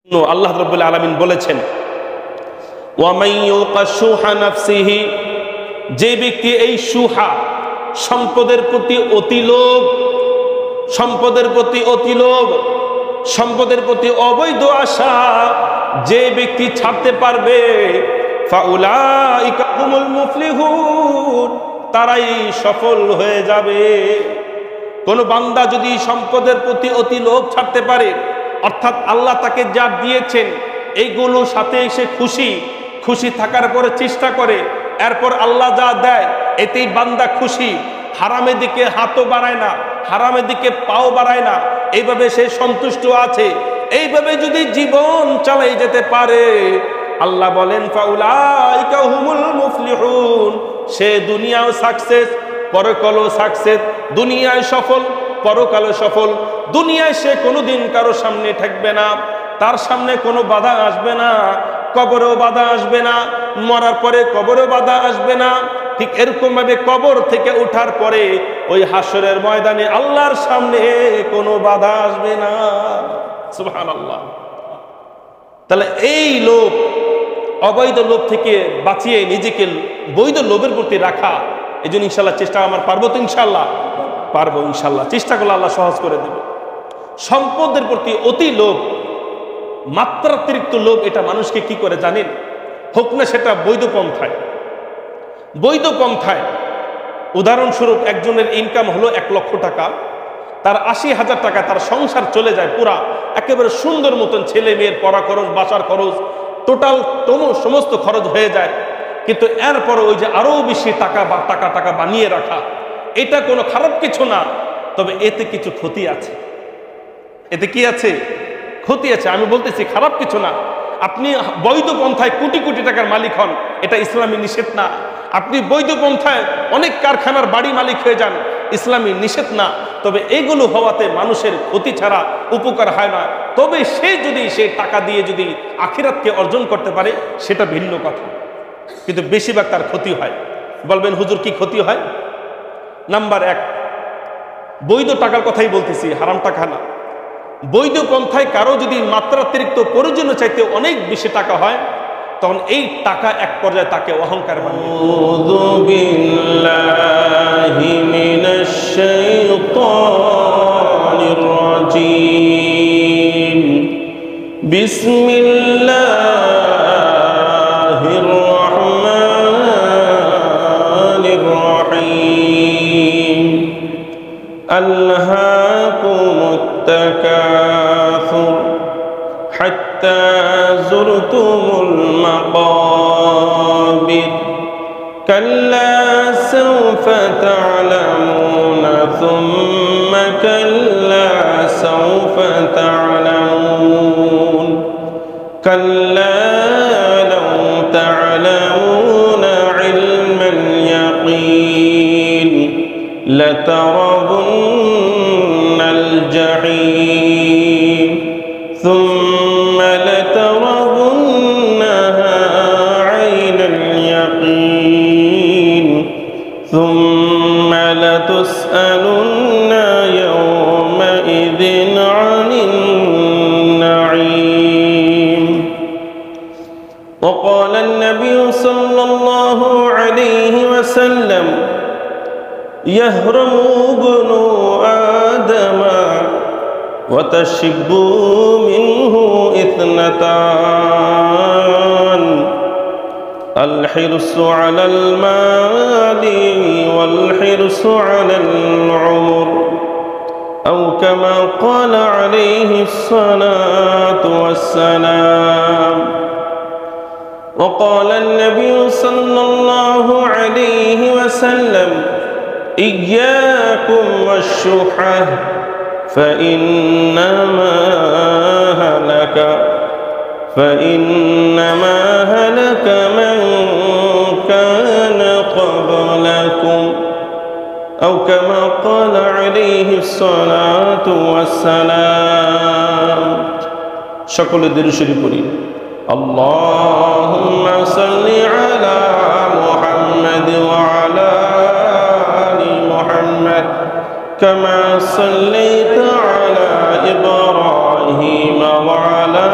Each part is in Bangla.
আল্লাহ রাব্বুল আলামিন বলেছেন, ওয়ামান ইউকা শুহা নাফসিহি, যে ব্যক্তি এই শুহা সম্পদের প্রতি অতিলোভ, সম্পদের প্রতি অতিলোভ, সম্পদের প্রতি অবৈধ আশা যে ব্যক্তি ছাড়তে পারবে, ফাউলাইকা হুমুল মুফলিহুন, তারাই সফল হয়ে যাবে। কোন বান্দা যদি সম্পদের প্রতি অতি লোভ ছাড়তে পারে, অর্থাৎ আল্লাহ তাকে যা দিয়েছেন এইগুলোর সাথে সে খুশি, খুশি থাকার পরে চেষ্টা করে, এরপর আল্লাহ যা দেয় এতেই বান্দা খুশি, হারামের দিকে হাতও বাড়ায় না, হারামের দিকে পাও বাড়ায় না, এইভাবে সে সন্তুষ্ট আছে, এইভাবে যদি জীবন চালাই যেতে পারে, আল্লাহ বলেন ফাউলাইকা হুমুল মুফলিহুন, সে দুনিয়াও সাকসেস, পরকালও সাকসেস, দুনিয়ায় সফল, পরকালে সফল। দুনিয়ায় সে কোনোদিন কারো সামনে ঠেকবে না, তার সামনে কোনো বাধা আসবে না, কবরেও বাধা আসবে না, মরার পরে কবরেও বাধা আসবে না। ঠিক এরকম ভাবে কবর থেকে ওঠার পরে ওই হাসরের ময়দানে আল্লাহর সামনে কোনো বাধা আসবে না। সুবহানাল্লাহ। তাহলে এই লোভ, অবৈধ লোভ থেকে বাঁচিয়ে নিজেকে বৈধ লোভের প্রতি রাখা, এই জন্য ইনশাল্লাহ চেষ্টা আমার পারবো তো, ইনশাল্লাহ পারবো, ইনশাল্লাহ চেষ্টা করলে আল্লাহ সহজ করে দেবে। সম্পদের প্রতি অতি লোভ, মাত্রাতিরিক্ত লোভ, এটা মানুষকে কি করে জানেন? হোক না সেটা বৈধ পন্থায়, বৈধ পন্থায়। উদাহরণস্বরূপ একজনের ইনকাম হলো 1 লক্ষ টাকা, তার 80,000 টাকা তার সংসার চলে যায় পুরা, একেবারে সুন্দর মতন ছেলে মেয়ের পড়া খরচ, বাসার খরচ, টোটাল সমস্ত খরচ হয়ে যায়। কিন্তু এরপর ওই যে আরো বেশি টাকা বা টাকা বানিয়ে রাখা, এটা কোনো খারাপ কিছু না, তবে এতে কিছু ক্ষতি আছে। এতে কি আছে? ক্ষতি আছে। আমি বলতেছি খারাপ কিছু না। আপনি বৈধ পন্থায় কোটি কোটি টাকার মালিক হন, এটা ইসলামী নিষেধ না। আপনি বৈধ পন্থায় অনেক কারখানার বাড়ি মালিক হয়ে যান, ইসলামী নিষেধ না। তবে এগুলো হওয়াতে মানুষের ক্ষতি ছাড়া উপকার হয় না। তবে সে যদি সেই টাকা দিয়ে যদি আখিরাতকে অর্জন করতে পারে, সেটা ভিন্ন কথা। কিন্তু বেশিরভাগ তার ক্ষতি হয়। বলবেন হুজুর কি ক্ষতি হয়? নাম্বার 1, বৈধ টাকার কথাই বলতেছি, হারাম টাকা না। বৈধ পন্থায় কারো যদি মাত্রাতিরিক্ত প্রয়োজনের চাইতে অনেক বেশি টাকা হয়, তখন এই টাকা এক পর্যায়ে তাকে অহংকার বানিয়ে দেয়। আউযু বিল্লাহি মিনাশ শাইতানির রাজীম। বিসমিল্লাহির রাহমানির রাহিম। আল্লাহাকুমুত তাকাসুর হাত্তা যুরতুমুল মাকাবির কাল্লা সাওফা তা'লামুনা সুম্মা কাল্লা সাওফা তা'লামুন কাল্লা লাউ তা'লামুনা ইলমাল ইয়াকিন লাতারাবুন্নাল জাহিম সুম্মা লাতারাবুন্নাহা আইনাল ইয়াকিন সুম্মা লাতুসআলুন্না ইয়াওমাইযিন আনিন নাঈম। وقال النبي صلى الله عليه وسلم يهرم ابن آدم وتشب منه 2: الحرص على المال والحرص على العمر، أو كما قال عليه الصلاة والسلام. وقال النبي صلى الله عليه وسلم إياكم والشحة فإنما هلك من كان قبلكم، أو كما قال عليه الصلاة والسلام. সকল দরুদ পড়ি। اللهم صل على محمد وعلى آل محمد كما صليت على إبراهيم وعلى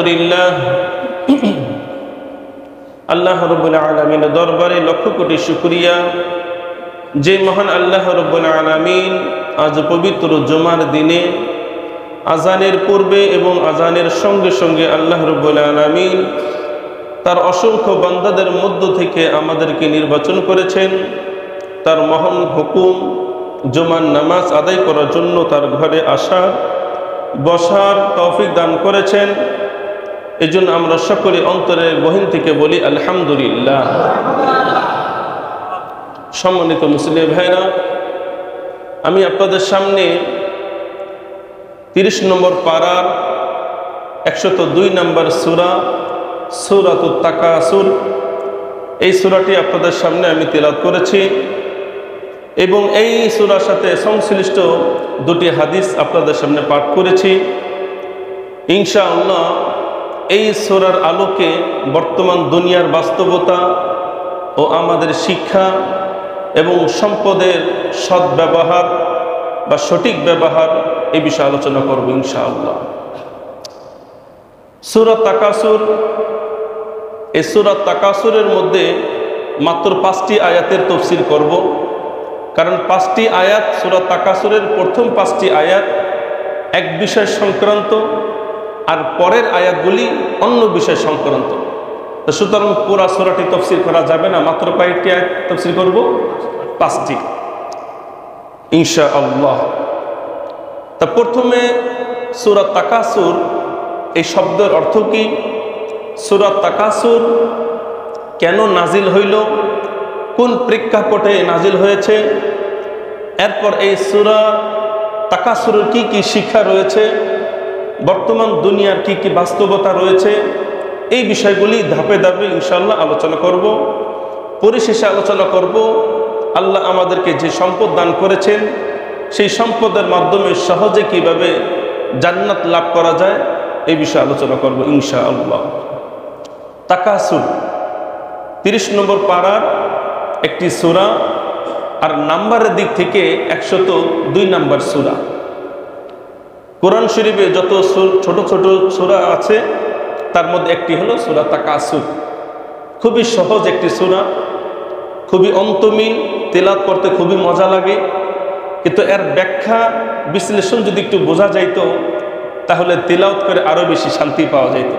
আলহামদুলিল্লাহ, আল্লাহ রাব্বুল আলামিনের দরবারে লক্ষ কোটি শুকরিয়া, যে মহান আল্লাহ রাব্বুল আলামিন আজ পবিত্র জুমার দিনে আজানের পূর্বে এবং আজানের সঙ্গে সঙ্গে আল্লাহ রাব্বুল আলামিন তার অসংখ্য বান্দাদের মধ্য থেকে আমাদেরকে নির্বাচন করেছেন। তার মহান হুকুম জুমার নামাজ আদায় করার জন্য তার ঘরে আসার বসার তৌফিক দান করেছেন। এজন্য আমরা সকলে অন্তরের গহীন থেকে বলি আলহামদুলিল্লাহ। সম্মানিত মুসলিম ভাইরা, আমি আপনাদের সামনে 30 নম্বর পারার 102 নম্বর সূরা সূরাতুত তাকাসুর, এই সূরাটি আপনাদের সামনে আমি তেলাওয়াত করেছি এবং এই সূরার সাথে সংশ্লিষ্ট দুটি হাদিস আপনাদের সামনে পাঠ করেছি। ইনশাআল্লাহ এই সূরার আলোকে বর্তমান দুনিয়ার বাস্তবতা ও আমাদের শিক্ষা এবং সম্পদের সদ্ব্যবহার বা সঠিক ব্যবহার এই বিষয়ে আলোচনা করব ইনশাআল্লাহ। সূরা তাকাসুর, এই সূরা তাকাসুরের মধ্যে মাত্র 5টি আয়াতের তাফসীর করব, কারণ 5টি আয়াত সূরা তাকাসুরের প্রথম 5টি আয়াত এক বিষয় সংক্রান্ত আর পরের আয়াতগুলি অন্য বিষয় সংক্রান্ত। সুতরাং পুরা সূরাটি তাফসীর করা যাবে না, মাত্র কয়েকটি আয়াত তাফসীর করব, 5টি ইনশাআল্লাহ। তা প্রথমে সূরা তাকাসুর, এই শব্দের অর্থ কি? সূরা তাকাসুর কেন নাজিল হইল, কোন প্রেক্ষাপটে নাজিল হয়েছে, এরপর এই সূরা তাকাসুরের কি কি শিক্ষা রয়েছে, বর্তমান দুনিয়ার কি কি বাস্তবতা রয়েছে, এই বিষয়গুলি ধাপে ধাপে ইনশাআল্লাহ আলোচনা করব। পরিশেষে আলোচনা করব আল্লাহ আমাদেরকে যে সম্পদ দান করেছেন সেই সম্পদের মাধ্যমে সহজে কিভাবে জান্নাত লাভ করা যায় এই বিষয়ে আলোচনা করব ইনশাআল্লাহ। তাকাসুর 30 নম্বর পারার একটি সূরা, আর নাম্বারের দিক থেকে 102 নম্বর সূরা। কোরআন শরীফে যত ছোট ছোট সূরা আছে তার মধ্যে একটি হলো সূরা তাকাসুর। খুবই সহজ একটি সূরা, খুবই অন্তমিল, তেলাওয়াত করতে খুবই মজা লাগে, কিন্তু এর ব্যাখ্যা বিশ্লেষণ যদি একটু বোঝা যাইতো তাহলে তেলাওয়াত করে আরো বেশি শান্তি পাওয়া যেত।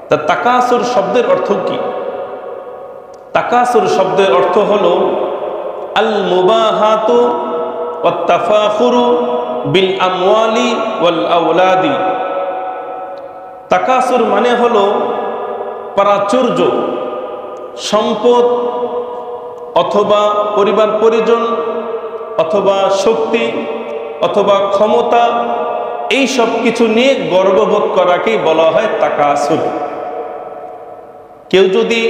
তা তাকাসুর শব্দের অর্থ কি? তাকাসুর শব্দের অর্থ হলো আল মুবাহাতু ওয়াত তাফাখুরু বিল আমওয়ালি ওয়াল আওলাদি। তাকাসুর মানে হলো প্রাচুর্য, সম্পদ অথবা পরিবার পরিজন অথবা শক্তি অথবা ক্ষমতা, এই সব কিছু নিয়ে গর্ববোধ করাকেই বলা হয় তাকাসুর। কেউ যদি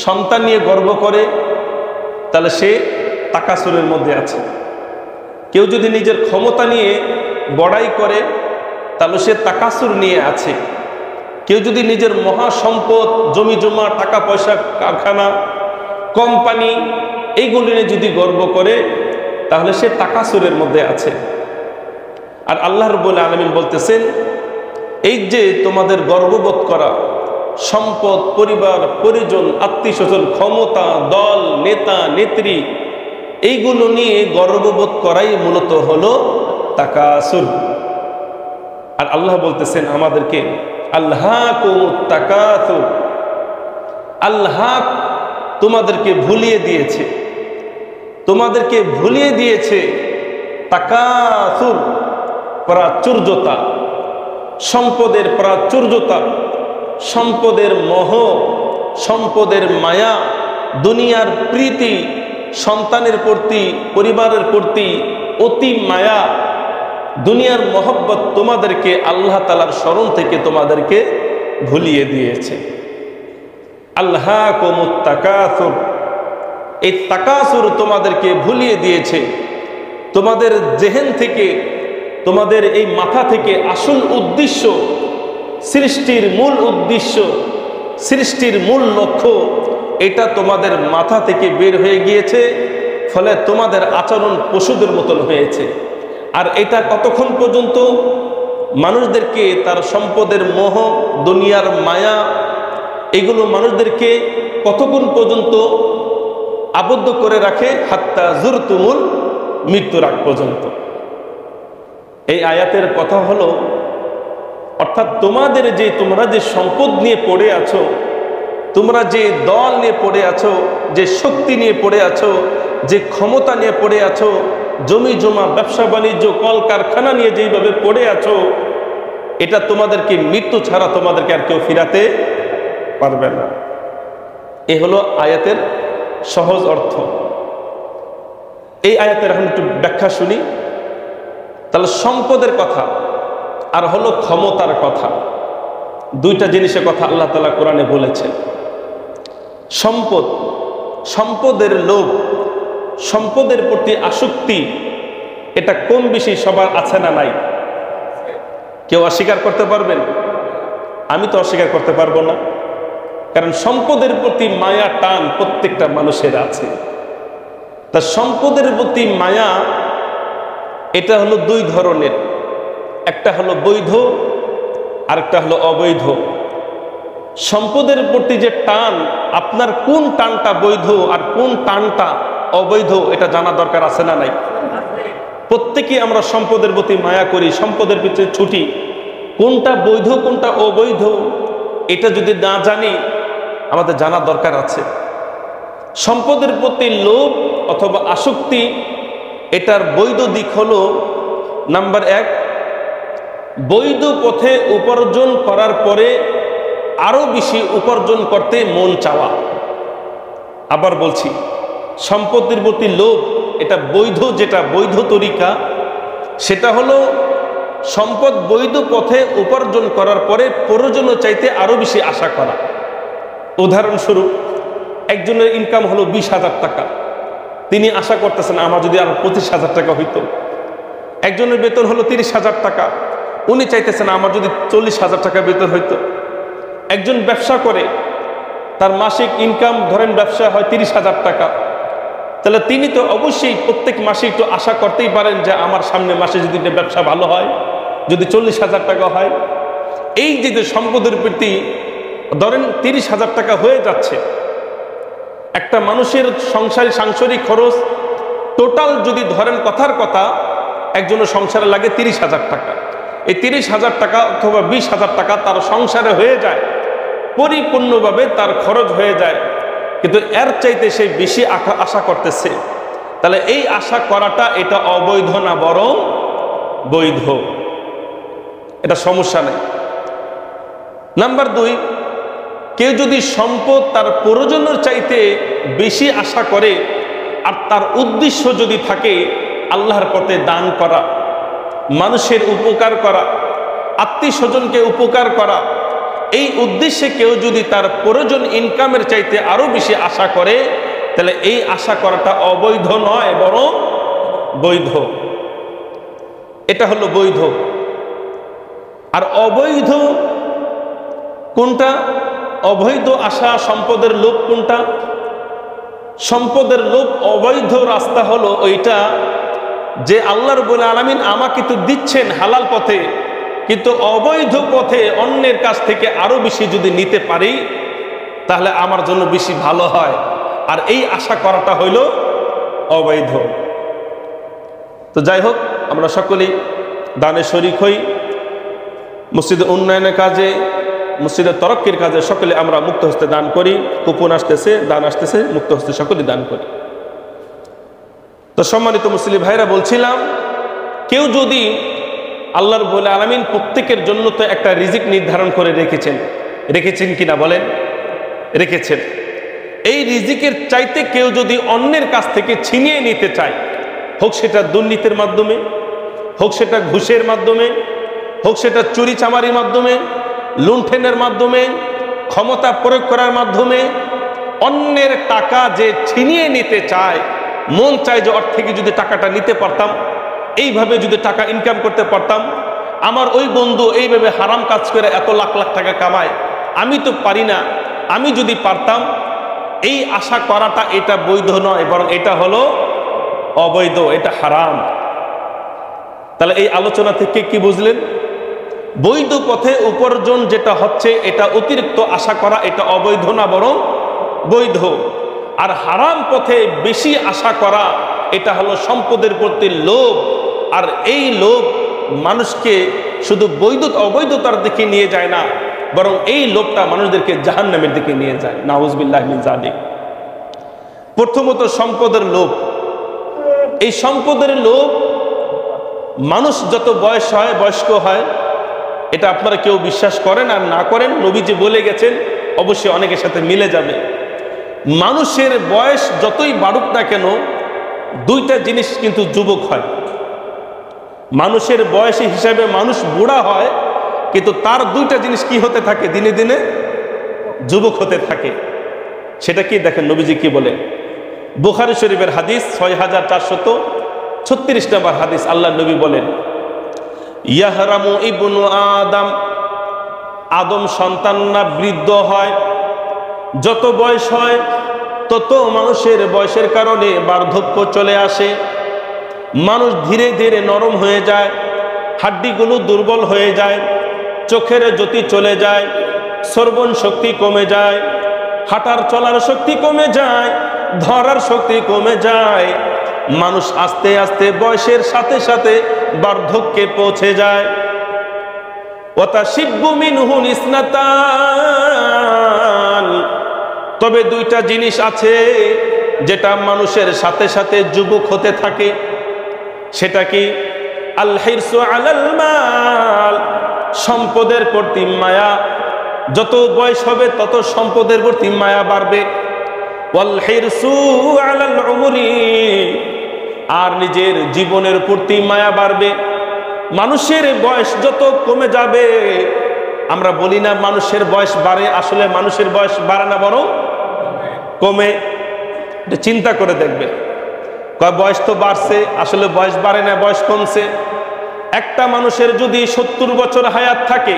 সন্তান নিয়ে গর্ব করে তাহলে সে তাকাসুরের মধ্যে আছে। কেউ যদি নিজের ক্ষমতা নিয়ে বড়াই করে তাহলে সে তাকাসুর নিয়ে আছে। কেউ যদি নিজের মহা সম্পদ, জমি জমা, টাকা পয়সা, কারখানা, কোম্পানি এইগুলি নিয়ে যদি গর্ব করে তাহলে সে তাকাসুরের মধ্যে আছে। আর আল্লাহ রাব্বুল আলামিন বলতেছেন, এই যে তোমাদের গর্ববোধ করা সম্পদ, পরিবার পরিজন, আত্মীয় স্বজন, ক্ষমতা, দল, নেতা নেত্রী, এইগুলো নিয়ে গর্ববোধ করাই মূলত হলো তাকাসুর। আর আল্লাহ বলতেছেন আমাদেরকে, আল্লাহাকুমুত তাকাসুর, আল্লাহ তোমাদেরকে ভুলিয়ে দিয়েছে, তোমাদেরকে ভুলিয়ে দিয়েছে তাকাসুর, প্রাচুর্যতা, সম্পদের প্রাচুর্যতা, সম্পদের মোহ, সম্পদের মায়া, দুনিয়ার প্রীতি, সন্তানের প্রতি, পরিবারের প্রতি অতি মায়া, দুনিয়ার মহব্বত তোমাদেরকে আল্লাহ তাআলার স্মরণ থেকে তোমাদেরকে ভুলিয়ে দিয়েছে। আল্লাহাকুমুত তাকাসুর, এই তাকাসুর তোমাদেরকে ভুলিয়ে দিয়েছে। তোমাদের জেহেন থেকে, তোমাদের এই মাথা থেকে আসল উদ্দেশ্য, সৃষ্টির মূল উদ্দেশ্য, সৃষ্টির মূল লক্ষ্য, এটা তোমাদের মাথা থেকে বের হয়ে গিয়েছে। ফলে তোমাদের আচরণ পশুদের মতন হয়েছে। আর এটা কতক্ষণ পর্যন্ত? মানুষদেরকে তার সম্পদের মোহ, দুনিয়ার মায়া, এগুলো মানুষদেরকে কতক্ষণ পর্যন্ত আবদ্ধ করে রাখে? হাত্তা জুরতুমুল, মৃত্যুর আগ পর্যন্ত। এই আয়াতের কথা হলো, অর্থাৎ তোমরা যে সম্পদ নিয়ে পড়ে আছো, তোমরা যে দল নিয়ে পড়ে আছো, যে শক্তি নিয়ে পড়ে আছো, যে ক্ষমতা নিয়ে পড়ে আছো, জমি জমা, ব্যবসা বাণিজ্য, কলকারখানা নিয়ে যেইভাবে পড়ে আছো, এটা তোমাদেরকে মৃত্যু ছাড়া তোমাদেরকে আর কেউ ফিরাতে পারবে না। এ হলো আয়াতের সহজ অর্থ। এই আয়াতের এখন একটু ব্যাখ্যা শুনি। তাহলে সম্পদের কথা আর হলো ক্ষমতার কথা, দুইটা জিনিসের কথা আল্লাহ তাআলা কোরআনে বলেছেন। সম্পদ, সম্পদের লোভ, সম্পদের প্রতি আসক্তি, এটা কম বেশি সবার আছে না নাই? কেউ অস্বীকার করতে পারবেন? আমি তো অস্বীকার করতে পারবো না, কারণ সম্পদের প্রতি মায়া, টান প্রত্যেকটা মানুষের আছে। তা সম্পদের প্রতি মায়া এটা হলো দুই ধরনের, একটা হলো বৈধ, আরেকটা হলো অবৈধ। সম্পদের প্রতি যে টান, আপনার কোন টানটা বৈধ আর কোন টানটা অবৈধ, এটা জানা দরকার আছে না নাই? প্রত্যেকেই আমরা সম্পদের প্রতি মায়া করি, সম্পদের পিছনে ছুটি। কোনটা বৈধ কোনটা অবৈধ এটা যদি না জানি, আমাদের জানা দরকার আছে। সম্পদের প্রতি লোভ অথবা আসক্তি, এটার বৈধ দিক হলো নাম্বার 1, বৈধ পথে উপার্জন করার পরে আরো বেশি উপার্জন করতে মন চাওয়া। আবার বলছি, সম্পত্তির প্রতি লোভ, এটা বৈধ, যেটা বৈধ তরিকা, সেটা হলো সম্পদ বৈধ পথে উপার্জন করার পরে প্রয়োজনীয় চাইতে আরো বেশি আশা করা। উদাহরণস্বরূপ, একজনের ইনকাম হলো 20,000 টাকা, তিনি আশা করতেছেন আমার যদি আরো 25,000 টাকা হইতো। একজনের বেতন হলো 30,000 টাকা, উনি চাইতেছেন আমার যদি 40,000 টাকা বেতন হইতো। একজন ব্যবসা করে, তার মাসিক ইনকাম ধরেন ব্যবসা হয় 30,000 টাকা, তাহলে তিনি তো অবশ্যই প্রত্যেক মাসে একটু আশা করতেই পারেন যে আমার সামনে মাসে যদি ব্যবসা ভালো হয়, যদি 40,000 টাকা হয়। এই যে সম্পদের প্রতি ধরেন 30,000 টাকা হয়ে যাচ্ছে, একটা মানুষের সাংসারিক খরচ টোটাল যদি ধরেন কথার কথা একজনের সংসারে লাগে 30,000 টাকা, এই 30,000 টাকা অথবা 20,000 টাকা তার সংসারে হয়ে যায়, পরিপূর্ণভাবে তার খরচ হয়ে যায়, কিন্তু এর চাইতে সে বেশি আশা করতেছে। তাহলে এই আশা করাটা এটা অবৈধ না বরং বৈধ? এটা সমস্যা নেই। নাম্বার 2, কেউ যদি সম্পদ তার প্রয়োজনের চাইতে বেশি আশা করে আর তার উদ্দেশ্য যদি থাকে আল্লাহর পথে দান করা, মানুষের উপকার করা, আত্মীয় স্বজনকে উপকার করা, এই উদ্দেশ্যে কেউ যদি তার প্রয়োজন ইনকামের চাইতে আরো বেশি আশা করে, তাহলে এই আশা করাটা অবৈধ নয় বরং বৈধ। এটা হলো বৈধ। আর অবৈধ কোনটা? অবৈধ আশা, সম্পদের লোভ কোনটা? সম্পদের লোভ অবৈধ রাস্তা হলো ওইটা যে আল্লাহ রাব্বুল আলামিন আমাকে তো দিচ্ছেন হালাল পথে, কিন্তু অবৈধ পথে অন্যের কাছ থেকে আরো বেশি যদি নিতে পারি তাহলে আমার জন্য বেশি ভালো হয়, আর এই আশা করাটা হইল অবৈধ। তো যাই হোক, আমরা সকলেই দানে শরীক হই, মসজিদের উন্নয়নের কাজে, মসজিদের তরক্কির কাজে সকলে আমরা মুক্ত হস্তে দান করি। কুপন আসতেছে, দান আসতেছে, মুক্ত হস্তে সকলে দান করি। তো সম্মানিত মুসলিম ভাইরা, বলছিলাম কেউ যদি আল্লাহ রাব্বুল আলামিন প্রত্যেকের জন্য তো একটা রিজিক নির্ধারণ করে রেখেছেন কিনা বলেন? রেখেছেন। এই রিজিকের চাইতে কেউ যদি অন্যের কাছ থেকে ছিনিয়ে নিতে চায়, হোক সেটা দুর্নীতির মাধ্যমে, হোক সেটা ঘুষের মাধ্যমে, হোক সেটা চুরি চামারির মাধ্যমে, লুণ্ঠনের মাধ্যমে, ক্ষমতা প্রয়োগ করার মাধ্যমে, অন্যের টাকা যে ছিনিয়ে নিতে চায়, মন চায় যে ওর থেকে যদি টাকাটা নিতে পারতাম, এইভাবে যদি টাকা ইনকাম করতে পারতাম, আমার ওই বন্ধু এইভাবে হারাম কাজ করে এত লাখ লাখ টাকা কামায়, আমি তো পারি না, আমি যদি পারতাম, এই আশা করাটা এটা বৈধ নয় বরং এটা হলো অবৈধ, এটা হারাম। তাহলে এই আলোচনা থেকে কি বুঝলেন? বৈধ পথে উপার্জন যেটা হচ্ছে এটা অতিরিক্ত আশা করা, এটা অবৈধ না বরং বৈধ। আর হারাম পথে বেশি আশা করা এটা হলো সম্পদের প্রতি লোভ। আর এই লোভ মানুষকে শুধু অবৈধতার দিকে নিয়ে যায় না, বরং এই লোভটা মানুষদেরকে জাহান্নামের দিকে নিয়ে যায়। নাউজুবিল্লাহ মিন যালিক। প্রথমত সম্পদের লোভ। এই সম্পদের লোভ মানুষ যত বয়স্ক হয়, এটা আপনারা কেউ বিশ্বাস করেন আর না করেন, নবীজি বলে গেছেন, অবশ্যই অনেকের সাথে মিলে যাবে। মানুষের বয়স যতই বাড়ুক না কেন, দুইটা জিনিস কিন্তু যুবক হয়। মানুষের বয়স হিসাবে মানুষ বুড়া হয়, কিন্তু তার দুইটা জিনিস কি হতে থাকে, দিনে দিনে যুবক হতে থাকে। সেটা কি দেখেন নবীজি কি বলে, বুখারী শরীফের হাদিস 6436 নম্বর হাদিস। আল্লাহ নবী বলেন, ইয়াহরামু ইবনু আদম, আদম সন্তান না বৃদ্ধ হয়, যত বয়স হয় তত মানুষের বয়সের কারণে বার্ধক্য চলে আসে। মানুষ ধীরে ধীরে নরম হয়ে যায়, হাড্ডিগুলো দুর্বল হয়ে যায়, চোখের জ্যোতি চলে যায়, শ্রবণ শক্তি কমে যায়, হাঁটার চলার শক্তি কমে যায়, ধরার শক্তি কমে যায়। মানুষ আস্তে আস্তে বয়সের সাথে সাথে বার্ধক্যে পৌঁছে যায়। ওয়াতাশিব্বু মিনহু ইসনাতান, তবে দুইটা জিনিস আছে যেটা মানুষের সাথে সাথে যুবক হতে থাকে। সেটা কি? আল হিরসু আলাল মাল, সম্পদের প্রতি মায়া। যত বয়স হবে তত সম্পদের প্রতি মায়া বাড়বে। ওয়াল হিরসু আলাল উমরি, আর নিজের জীবনের প্রতি মায়া বাড়বে। মানুষের বয়স যত কমে যাবে, আমরা বলি না মানুষের বয়স বাড়ে, আসলে মানুষের বয়স বাড়ে না বরং কমে। এটা চিন্তা করে দেখবে, কয় বয়স তো বাড়ছে, আসলে বয়স বাড়ে না, বয়স কমছে। একটা মানুষের যদি 70 বছর হায়াত থাকে,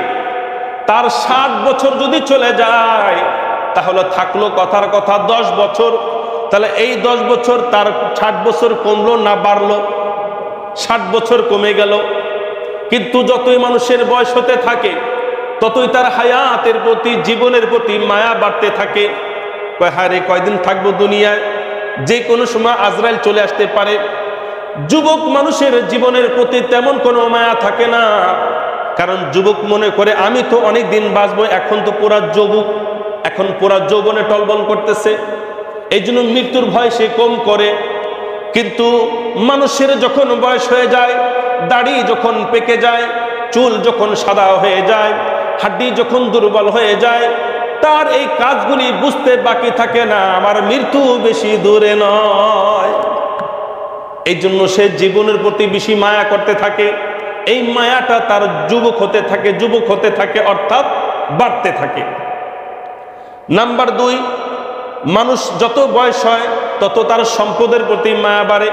তার 60 বছর যদি চলে যায়, তাহলে থাকলো কথার কথা 10 বছর। তাহলে এই 10 বছর তার 60 বছর কমলো না বাড়লো? 60 বছর কমে গেল। কিন্তু যতই মানুষের বয়স হতে থাকে, ততই তার হায়াতের প্রতি, জীবনের প্রতি মায়া বাড়তে থাকে। কয় হারে কয়দিন থাকবো দুনিয়ায়, যে কোনো সময় আজরাইল চলে আসতে পারে। যুবক মানুষের জীবনের প্রতি তেমন কোনো মায়া থাকে না, কারণ যুবক মনে করে আমি তো অনেক দিন বাঁচবো, এখন তো পুরা যুবক, এখন পুরা যৌবনে টলবল করতেছে, এই জন্য মৃত্যুর ভয় সে কম করে। কিন্তু মানুষের যখন বয়স হয়ে যায়, দাড়ি যখন পেকে যায়, চুল যখন সাদা হয়ে যায়, হাড্ডি যখন দুর্বল হয়ে যায়, তার এই কাজগুলি বুঝতে বাকি থাকে না, আমার মৃত্যু বেশি দূরে নয়। এই জন্য সে জীবনের প্রতি বেশি মায়া করতে থাকে। এই মায়াটা তার যুবক হতে থাকে, অর্থাৎ বাড়তে থাকে। নাম্বার 2, মানুষ যত বয়স হয় তত তার সম্পদের প্রতি মায়া বাড়ে।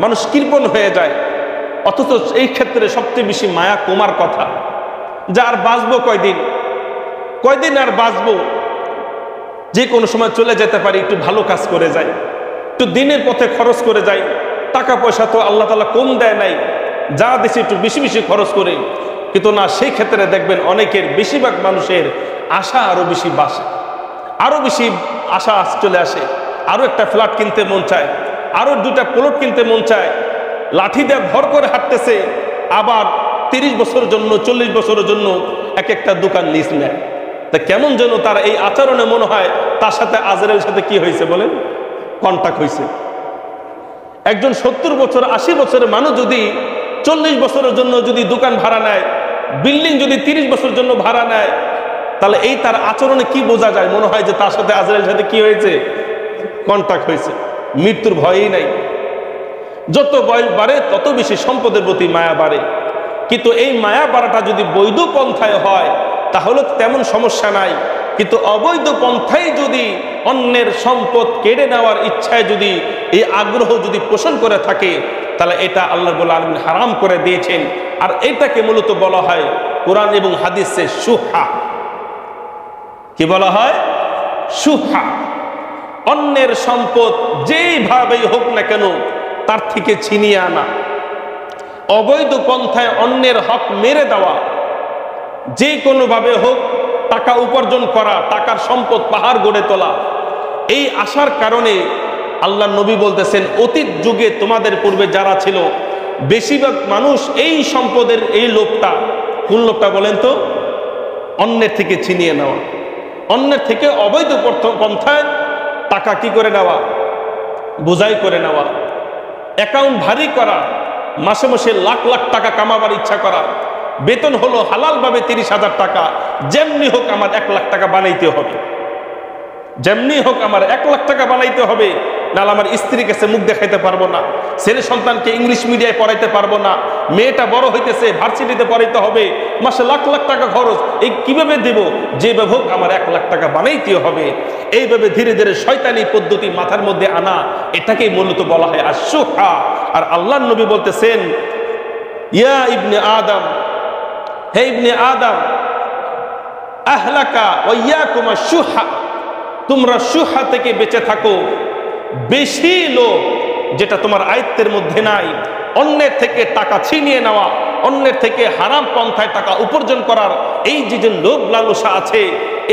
মানুষ কৃপণ হয়ে যায়। অথচ এই ক্ষেত্রে সবচেয়ে বেশি মায়া কমার কথা, যে আর বাঁচবো কয়দিন আর বাঁচবো, যে কোনো সময় চলে যেতে পারি, একটু ভালো কাজ করে যাই, একটু দিনের পথে খরচ করে যাই। টাকা পয়সা তো আল্লাহ তাআলা কম দেয় নাই, যা দেশে একটু বেশি বেশি খরচ করে। কিন্তু না, সেই ক্ষেত্রে দেখবেন অনেকের, বেশিরভাগ মানুষের আশা আরো বেশি বাড়ে, আরো বেশি আশা চলে আসে। আরো একটা ফ্ল্যাট কিনতে মন চায়, আরো 2টা প্লট কিনতে মন চায়, লাঠি দিয়ে ভর করে হাঁটতেছে। আবার 30 বছরের জন্য, 40 বছরের জন্য এক একটা দোকান লিজ নেয়। তা কেমন যেন তার এই আচরণে মনে হয় তার সাথে আজরাইলের সাথে কি হয়েছে বলেন, কন্টাক্ট হয়েছে। একজন 70 বছর 80 বছরের মানুষ যদি 40 বছরের জন্য যদি দোকান ভাড়া নেয়, বিল্ডিং যদি 30 বছরের জন্য ভাড়া নেয়, তাহলে এই তার আচরণে কি বোঝা যায়? মনে হয় যে তার সাথে আজরাইলের সাথে কি হয়েছে, কন্টাক্ট হয়েছে। মৃত্যুর ভয়ই নাই। যত বয়স বাড়ে তত বেশি সম্পদের প্রতি মায়া বাড়ে। কিন্তু এই মায়া বাড়াটা যদি বৈধ পন্থায় হয় তাহলে তেমন সমস্যা নাই। কিন্তু অবৈধ পন্থায় যদি অন্যের সম্পদ কেড়ে নেওয়ার ইচ্ছায় যদি এই আগ্রহ যদি পোষণ করে থাকে, তাহলে এটা আল্লাহ রাব্বুল আলামিন হারাম করে দিয়েছেন। আর এটাকে মূলত বলা হয় কোরআন এবং হাদিসে সুহা। কি বলা হয়? সুহা। অন্যের সম্পদ যেইভাবেই হোক না কেন তার থেকে ছিনিয়ে আনা, অবৈধ পন্থায় অন্যের হক মেরে দেওয়া, যে কোনোভাবে হোক টাকা উপার্জন করা, টাকার সম্পদ পাহাড় গড়ে তোলা, এই আশার কারণে আল্লাহ নবী বলতেছেন অতীত যুগে তোমাদের পূর্বে যারা ছিল বেশিরভাগ মানুষ এই সম্পদের এই লোভটা, কোন লোভটা বলেন তো? অন্যের থেকে ছিনিয়ে নেওয়া, অন্যের থেকে অবৈধ পন্থায় টাকা কি করে নেওয়া, বোঝাই করে নেওয়া, অ্যাকাউন্ট ভারী করা, মাসে মাসে লাখ লাখ টাকা কামাবার ইচ্ছা করা, বেতন হলো হালালভাবে 30,000 টাকা, যেমনি হোক আমার 1 লাখ টাকা বানাইতে হবে, যেমনি হোক আমার 1 লাখ টাকা বানাইতে হবে, নাহলে আমার স্ত্রীর কাছে মুখ দেখাইতে পারবো না, ছেলে সন্তানকে ইংলিশ মিডিয়ায় পড়াইতে পারবো না, মেয়েটা বড় হইতেছে ভার্সিটিতে পড়াইতে হবে, মাসে লাখ লাখ টাকা খরচ, এই কিভাবে দেব? যেভাবে হোক আমার 1 লাখ টাকা বানাইতে হবে। এইভাবে ধীরে ধীরে শয়তানি পদ্ধতি মাথার মধ্যে আনা, এটাকেই মূলত বলা হয় আশুহা। আর আল্লাহর নবী বলতেছেন, ইয়া ইবনে আদম, হে ইবনে আদম, আহলাকা ওয়া ইয়াকুম আশ-শুহা, তোমরা শুহা থেকে বেঁচে থাকো। বেশি লোভ যেটা তোমার আয়ত্তের মধ্যে নাই, অন্যের থেকে টাকা ছিনিয়ে নেওয়া, অন্যের থেকে হারাম পন্থায় টাকা উপার্জন করার এই যে লোভ লালসা আছে,